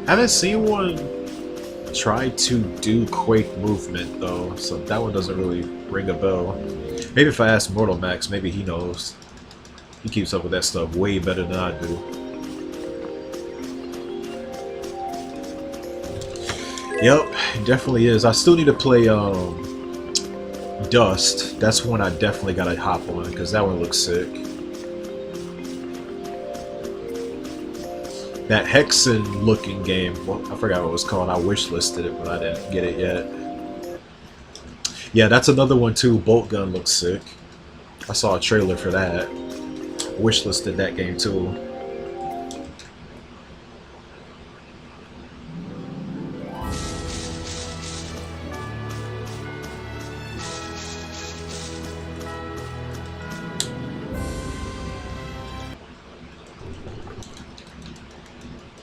I haven't seen one try to do Quake movement though, so that one doesn't really ring a bell. Maybe if I ask Mortal Max, maybe he knows. He keeps up with that stuff way better than I do. Yep, it definitely is. I still need to play Dust. That's one I definitely gotta hop on because that one looks sick. That Hexen looking game, well, I forgot what it was called. I wishlisted it, but I didn't get it yet. Yeah, that's another one too. Bolt Gun looks sick. I saw a trailer for that. Wishlisted that game too.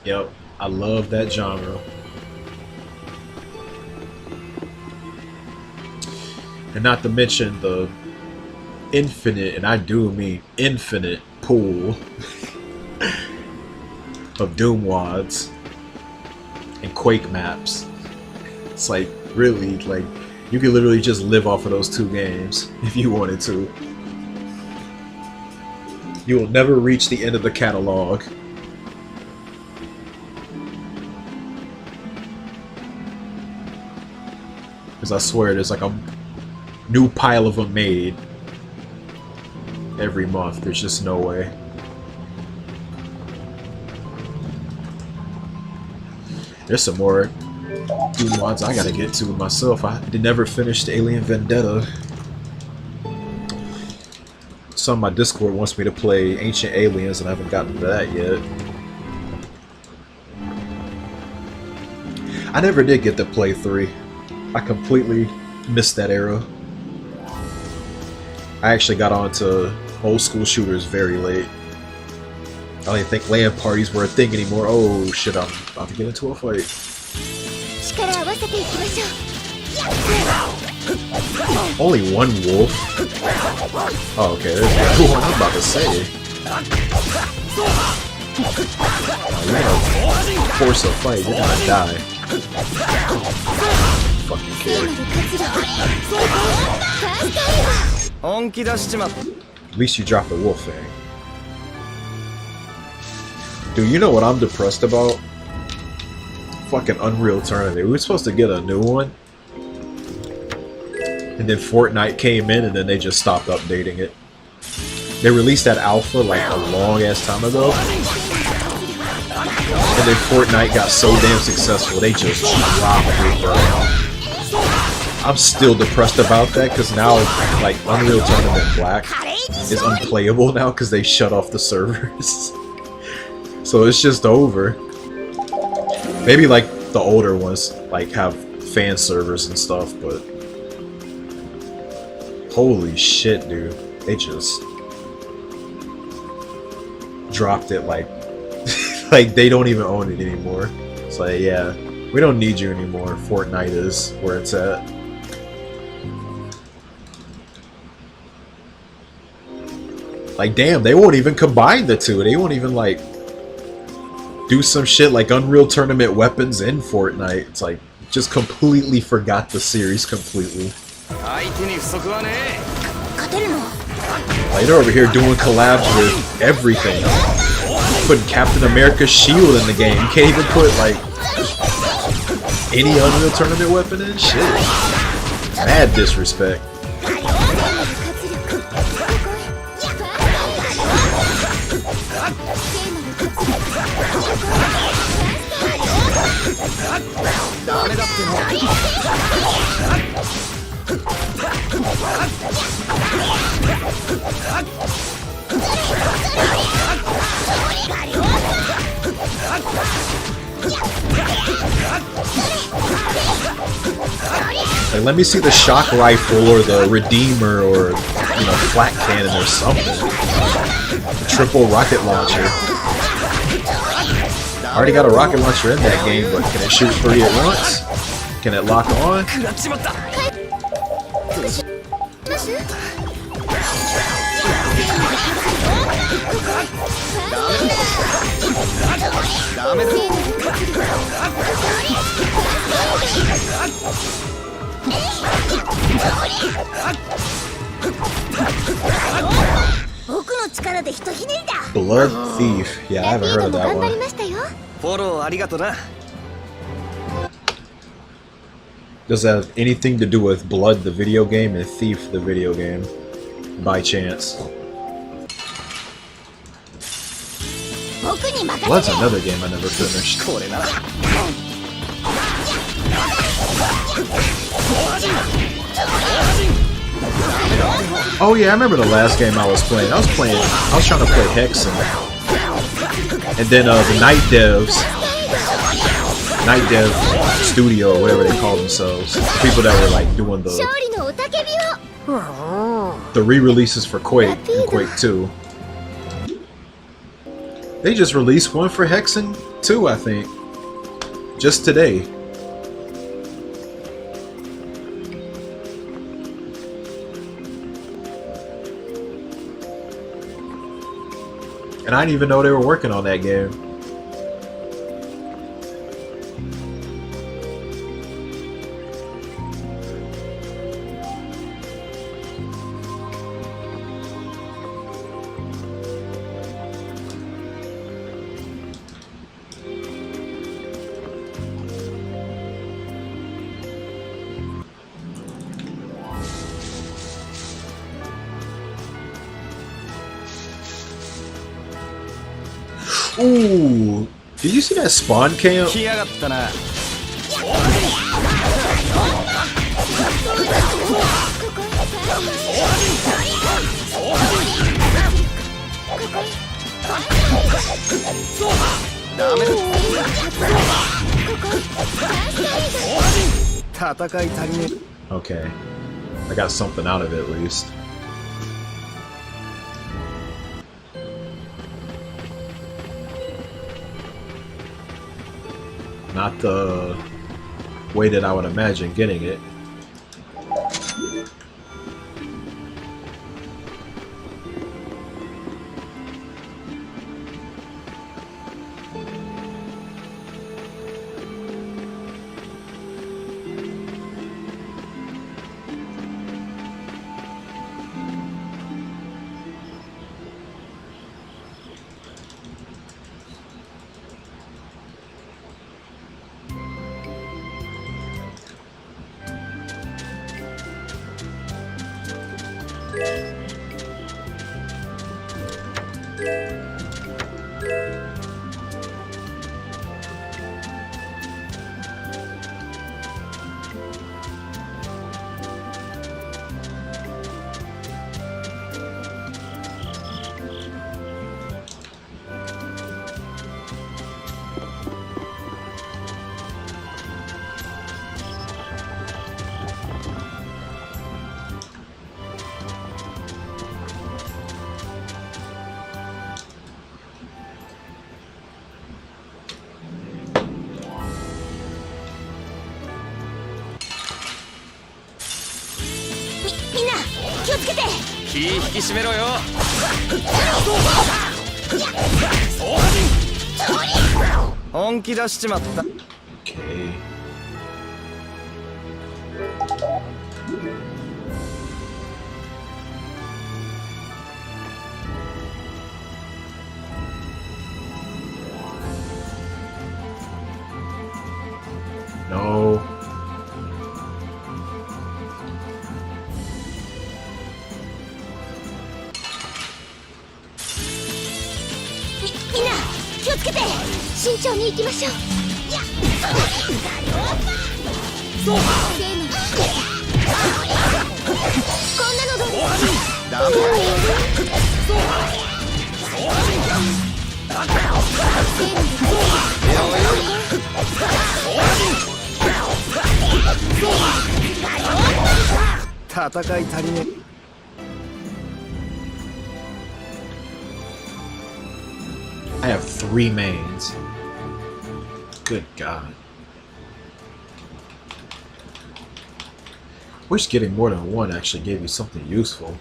Yep, I love that genre. And not to mention the infinite, and I do mean infinite, pool of Doom wads and Quake maps. It's like, really, like, you could literally just live off of those two games if you wanted to. You will never reach the end of the catalog. Because I swear there's like a new pile of them made every month. There's just no way. There's some more Doom mods I gotta get to myself. I never finished Alien Vendetta. Some of my Discord wants me to play Ancient Aliens and I haven't gotten to that yet. I never did get to play 3. I completely missed that era. I actually got onto old school shooters very late. I don't even think LAN parties were a thing anymore. Oh shit, I'm about to get into a fight. Only one wolf? Oh, okay, there's one. I'm about to say. Oh, you're gonna force a fight, you're gonna die. Fucking kid. At least you dropped the wolf thing. Dude, you know what I'm depressed about? Fucking Unreal Tournament. We were supposed to get a new one. And then Fortnite came in and then they just stopped updating it. They released that alpha like a long ass time ago. And then Fortnite got so damn successful, they just dropped it, bro. I'm still depressed about that because now like Unreal Tournament Black is unplayable now because they shut off the servers. So it's just over. Maybe like the older ones like have fan servers and stuff, but holy shit, dude. They just dropped it like like they don't even own it anymore. It's like, yeah, we don't need you anymore. Fortnite is where it's at. Like, damn, they won't even combine the two. They won't even, like, do some shit like Unreal Tournament weapons in Fortnite. It's like, just completely forgot the series completely. Like, they're over here doing collabs with everything. Putting Captain America's shield in the game. You can't even put, like, any Unreal Tournament weapon in? Shit. Mad disrespect. Like, let me see the shock rifle or the Redeemer or, you know, flat cannon or something. The triple rocket launcher. I already got a rocket launcher in that game, but can it shoot 3 at once? Can it lock on? Blood Thief. Yeah, I haven't heard of that one. Does that have anything to do with Blood the video game and Thief the video game? By chance. Blood's another game I never finished. Oh yeah, I remember the last game I was playing. I was trying to play Hexen. And then the Night Dev Studio, or whatever they call themselves. The people that were like doing the re-releases for Quake and Quake 2. They just released one for Hexen 2, I think. Just today. And I didn't even know they were working on that game. Ooh, did you see that spawn camp? Okay, I got something out of it at least. Not the way that I would imagine getting it. 気引き締めろよ。本気出しちまった。Okay. No.みんな気をつけて慎重に行きましょう。いや、そうこんなのどうダメ戦い足りねえ。I have 3 mains. Good God. Wish getting more than one actually gave you something useful.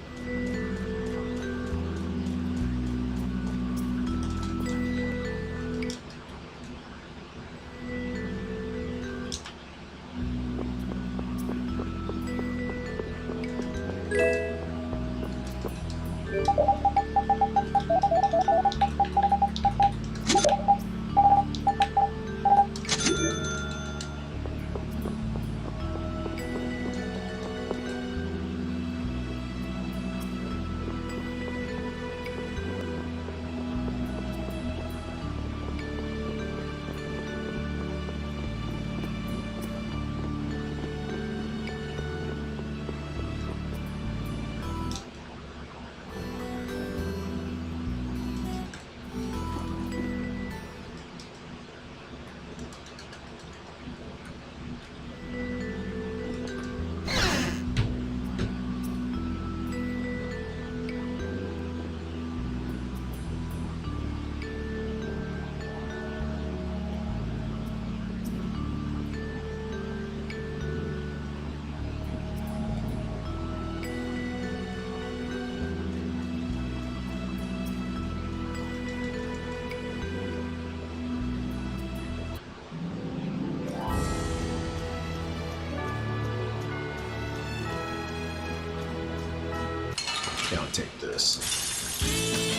Okay, I'll take this.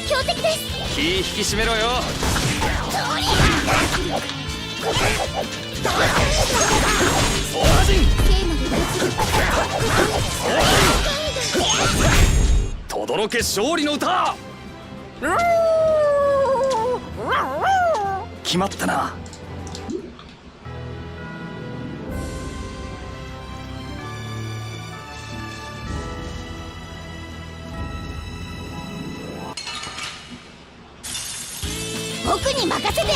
強敵です。気引き締めろよ。とどろけ勝利の歌。決まったな。僕に任せて。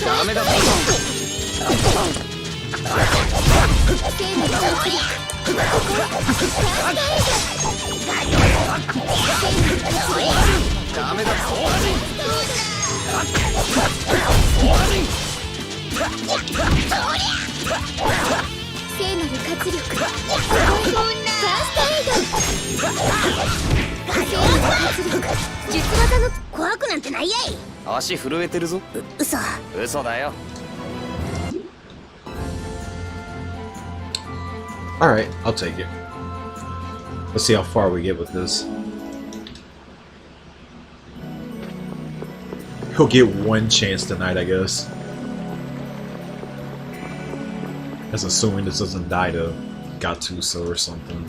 ダメだ。ダメだ。聖なる活力。ファーストエイド。聖なる活力。術技の怖くなんてないやい。足震えてるぞ。嘘。嘘だよ。Alright, I'll take it. Let's see how far we get with this. He'll get one chance tonight, I guess. That's assuming this doesn't die to Gattuso or something.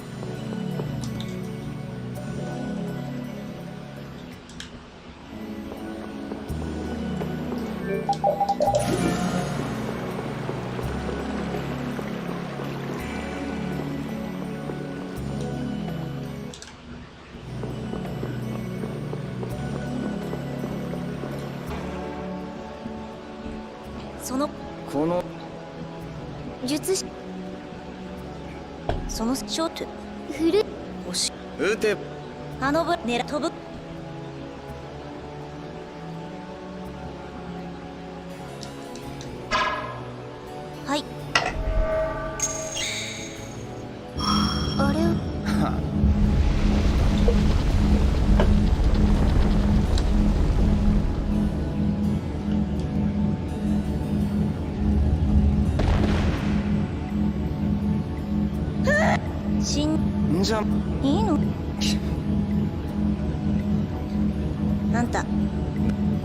この術師そのショートフル押し撃て。あのぶ狙飛ぶ。はい。あれを しんじゃいいのあんた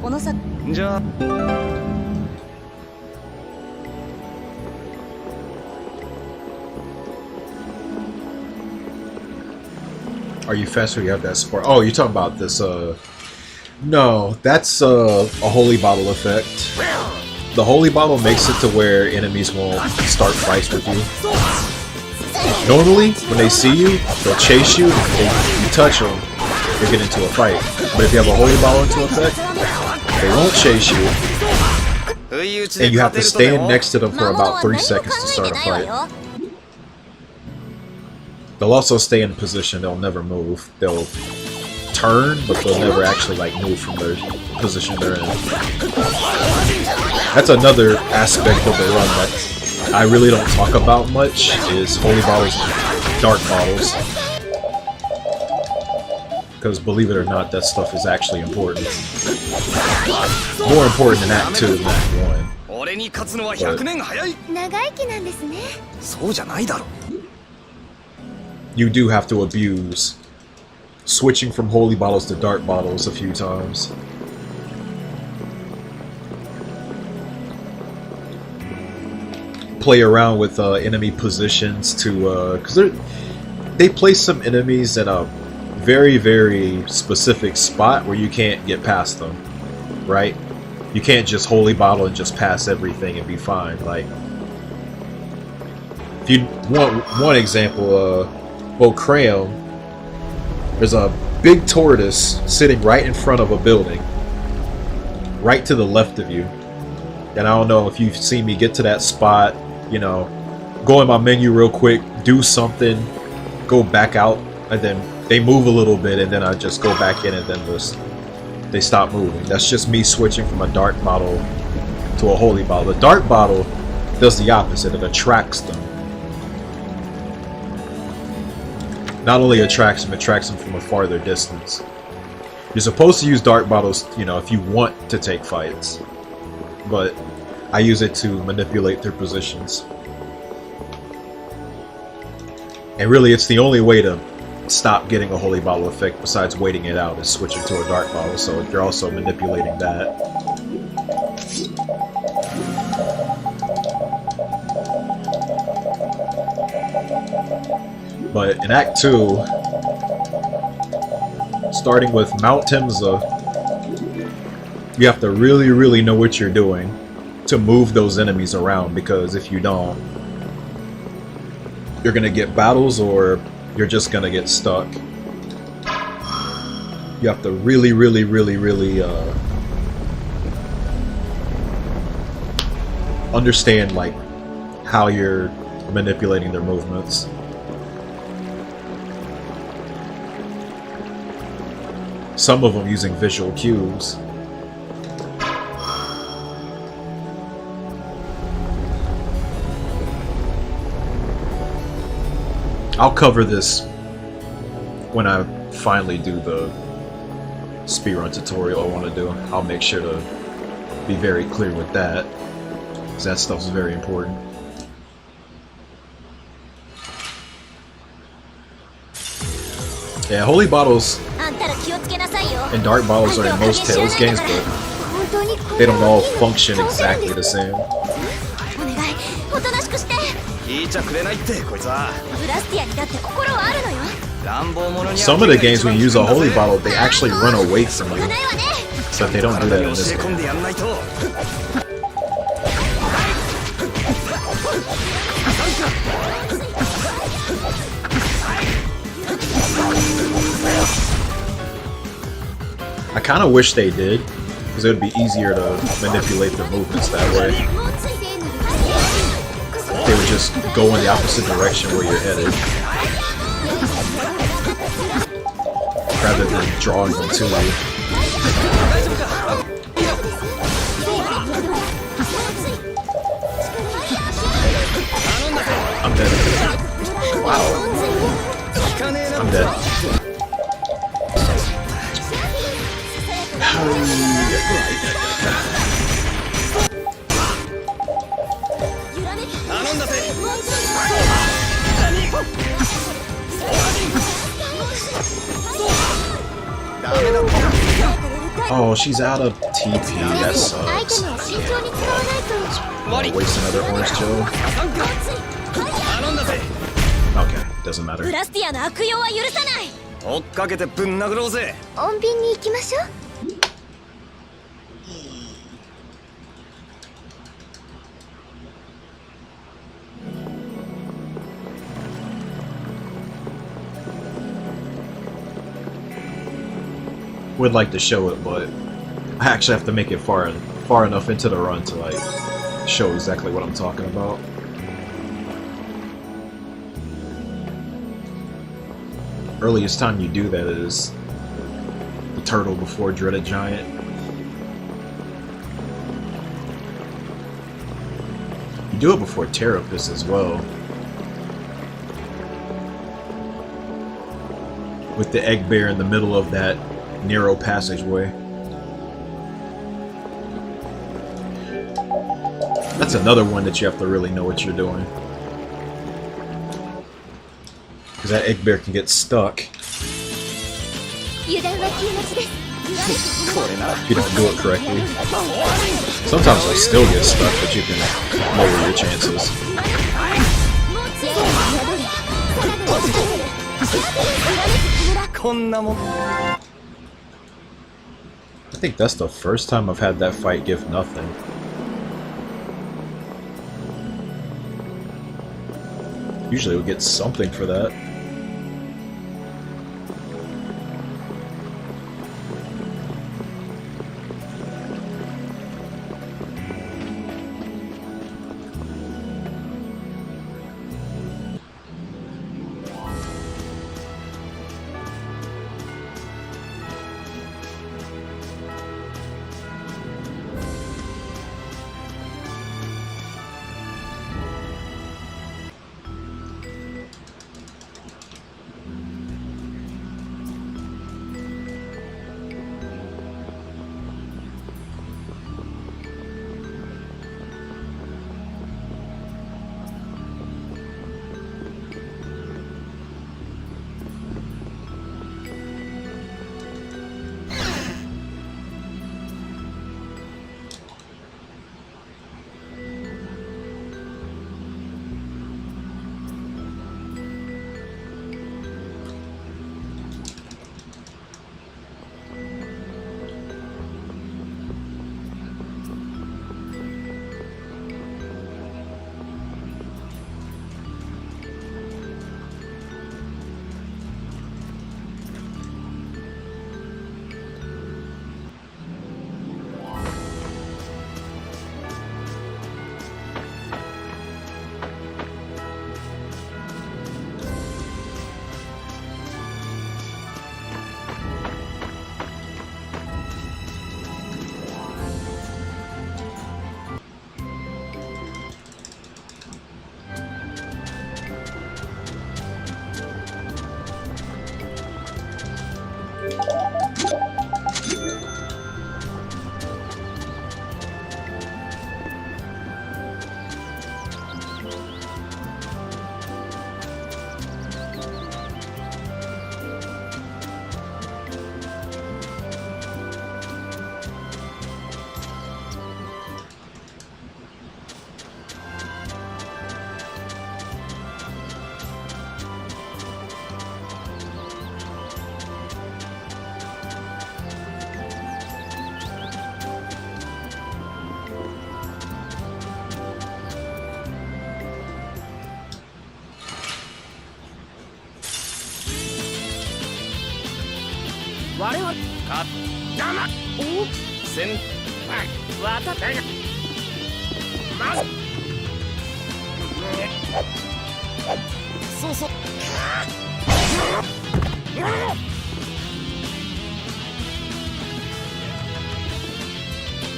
このさじゃあ Are you faster? You have that support. Oh, you're talking about this, no, that's, a holy bottle effect. The holy bottle makes it to where enemies won't start fights with you. Normally, when they see you, they'll chase you, and you touch them, they get into a fight. But if you have a holy bottle into effect, they won't chase you, and you have to stand next to them for about 3 seconds to start a fight. They'll also stay in position, they'll never move. They'll turn, but they'll never actually like move from their position they're in. That's another aspect of the run that I really don't talk about much, is holy bottles and dark bottles. Because believe it or not, that stuff is actually important. More important than Act 2 than Act 1. 俺に勝つのは100年早い。長生きなんですね。そうじゃないだろ。 You do have to abuse switching from holy bottles to dark bottles a few times. Play around with enemy positions to, because they place some enemies in a very, very specific spot where you can't get past them, right? You can't just holy bottle and just pass everything and be fine. Like, if you want one example, well, Crayon, there's a big tortoise sitting right in front of a building, right to the left of you. And I don't know if you've seen me get to that spot, you know, go in my menu real quick, do something, go back out, and then they move a little bit, and then I just go back in, and then they stop moving. That's just me switching from a dark bottle to a holy bottle. The dark bottle does the opposite, it attracts them. Not only attracts them from a farther distance. You're supposed to use dark bottles, you know, if you want to take fights. But I use it to manipulate their positions. And really, it's the only way to stop getting a holy bottle effect besides waiting it out is switching to a dark bottle, so you're also manipulating that. But in Act 2, starting with Mount Temza, you have to really, really know what you're doing to move those enemies around, because if you don't, you're gonna get battles or you're just gonna get stuck. You have to really, really, really, really understand like how you're manipulating their movements. Some of them using visual cues. I'll cover this when I finally do the speedrun tutorial I want to do. I'll make sure to be very clear with that, because that stuff is very important. Yeah, holy bottles and dark bottles are in most Tales games, but they don't all function exactly the same. Some of the games when you use a holy bottle, they actually run away from you, except they don't do that in this game. I kind of wish they did, because it would be easier to manipulate their movements that way. They would just go in the opposite direction where you're headed, rather than drawing them to you. I'm dead. I'm dead. Oh, she's out of TP. That sucks. Waste another orange gel. Okay, doesn't matter. ブラスティアの悪用は許さない。追っかけてぶん殴ろうぜ。穏便に行きましょう。Would like to show it, but I actually have to make it far enough into the run to like show exactly what I'm talking about. Earliest time you do that is the turtle before Dreaded Giant. You do it before Terrapus as well. With the egg bear in the middle of that narrow passageway. That's another one that you have to really know what you're doing. Because that egg bear can get stuck if you don't do it correctly. Sometimes they'll still get stuck, but you can lower your chances. I think that's the first time I've had that fight give nothing. Usually we'll get something for that.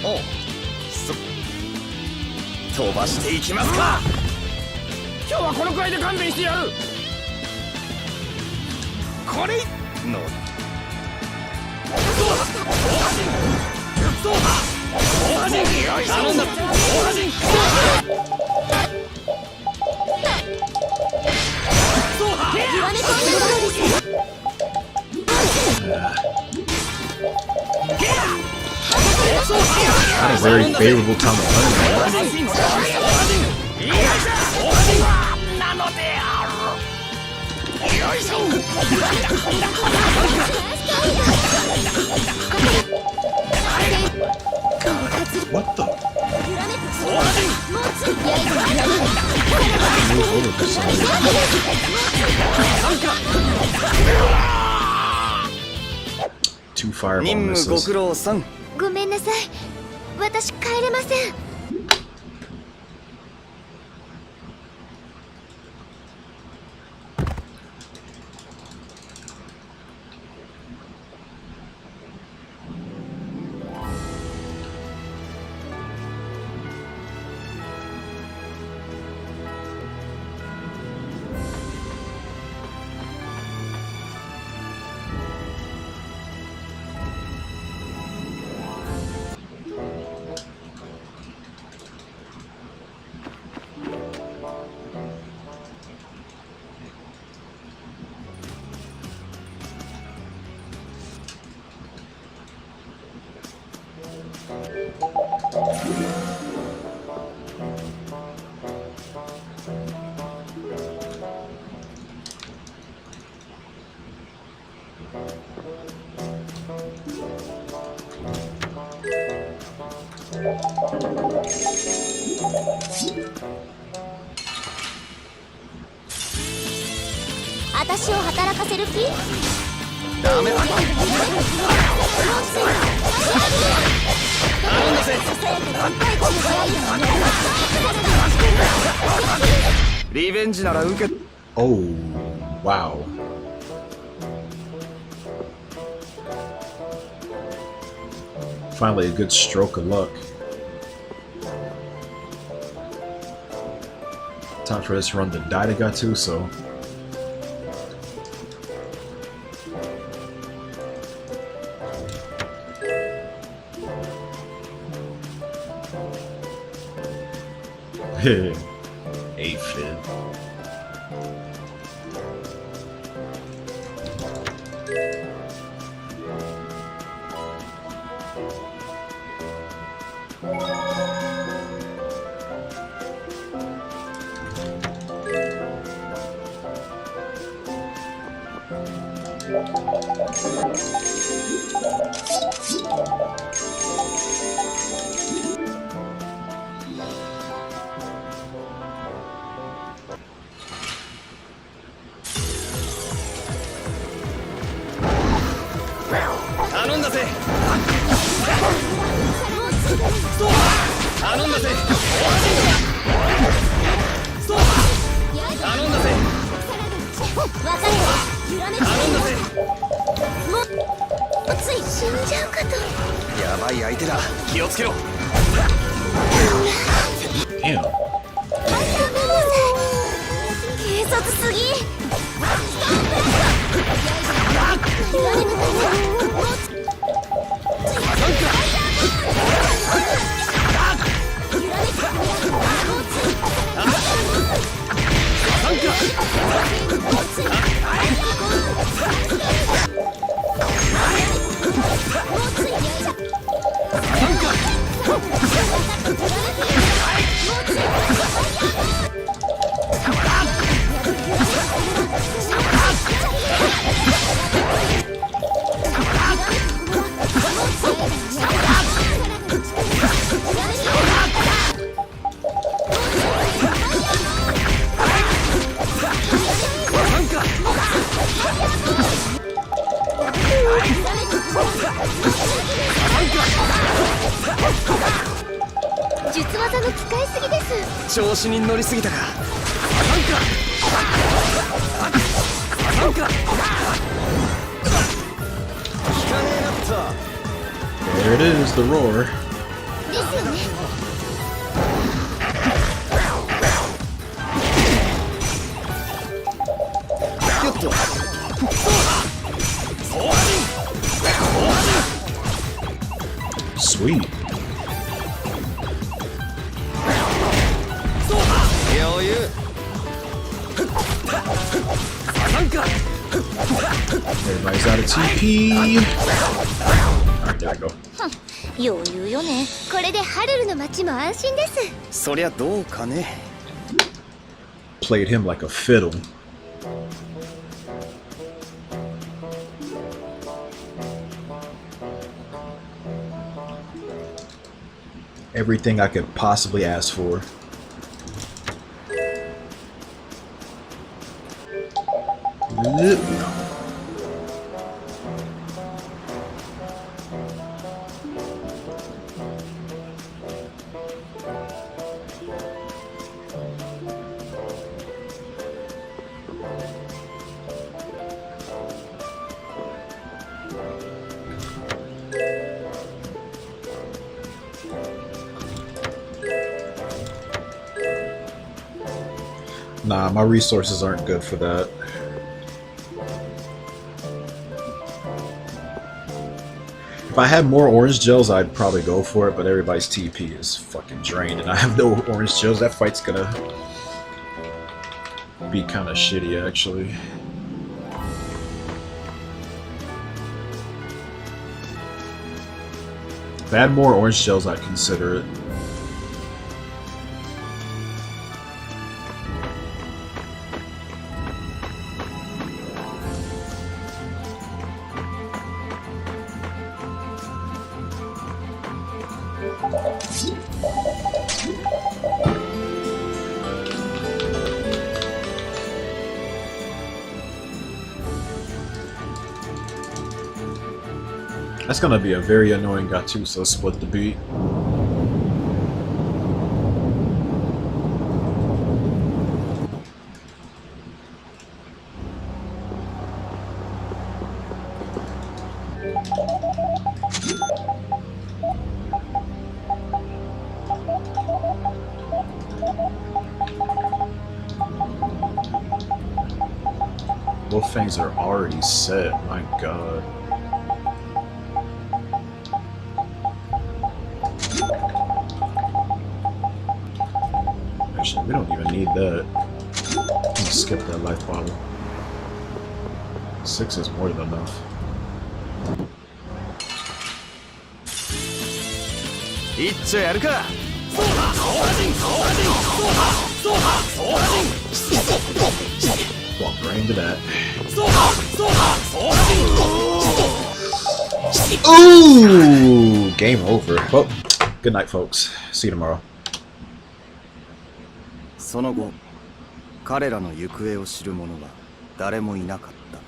Oh, 飛ばしていきますか。今日はこのくらいで勘弁してやる。Not a very favorable time to learn that. What the? Move over for some reason. 2 fireball 任務ご misses. 苦労さん。ごめんなさい、私帰れません。私を働かせる気？ダメだ。頼んだぜ。リベンジなら受け。Oh, wow. Finally, a good stroke of luck. Time for this run to die to Gatu, so. Aphid. Damn.調子に乗りすぎたか。There it is, the roar. ですよね。よっと。Sweet. Everybody's out of TP. Alright, there I go. 余裕よね。これでハルルの町も安心です。そりゃどうかね。 Played him like a fiddle. Everything I could possibly ask for. Nah, my resources aren't good for that. If I had more orange gels, I'd probably go for it, but everybody's TP is fucking drained, and I have no orange gels. That fight's gonna be kind of shitty, actually. If I had more orange gels, I'd consider it. That's gonna be a very annoying Gattuso split the beat. Both things are already set, my god. Actually, we don't even need that. I'm gonna skip that life bottle. 6 is more than enough. Walk right into that. Ooh! Game over. Well, good night, folks. See you tomorrow. その後、彼らの行方を知る者は誰もいなかった。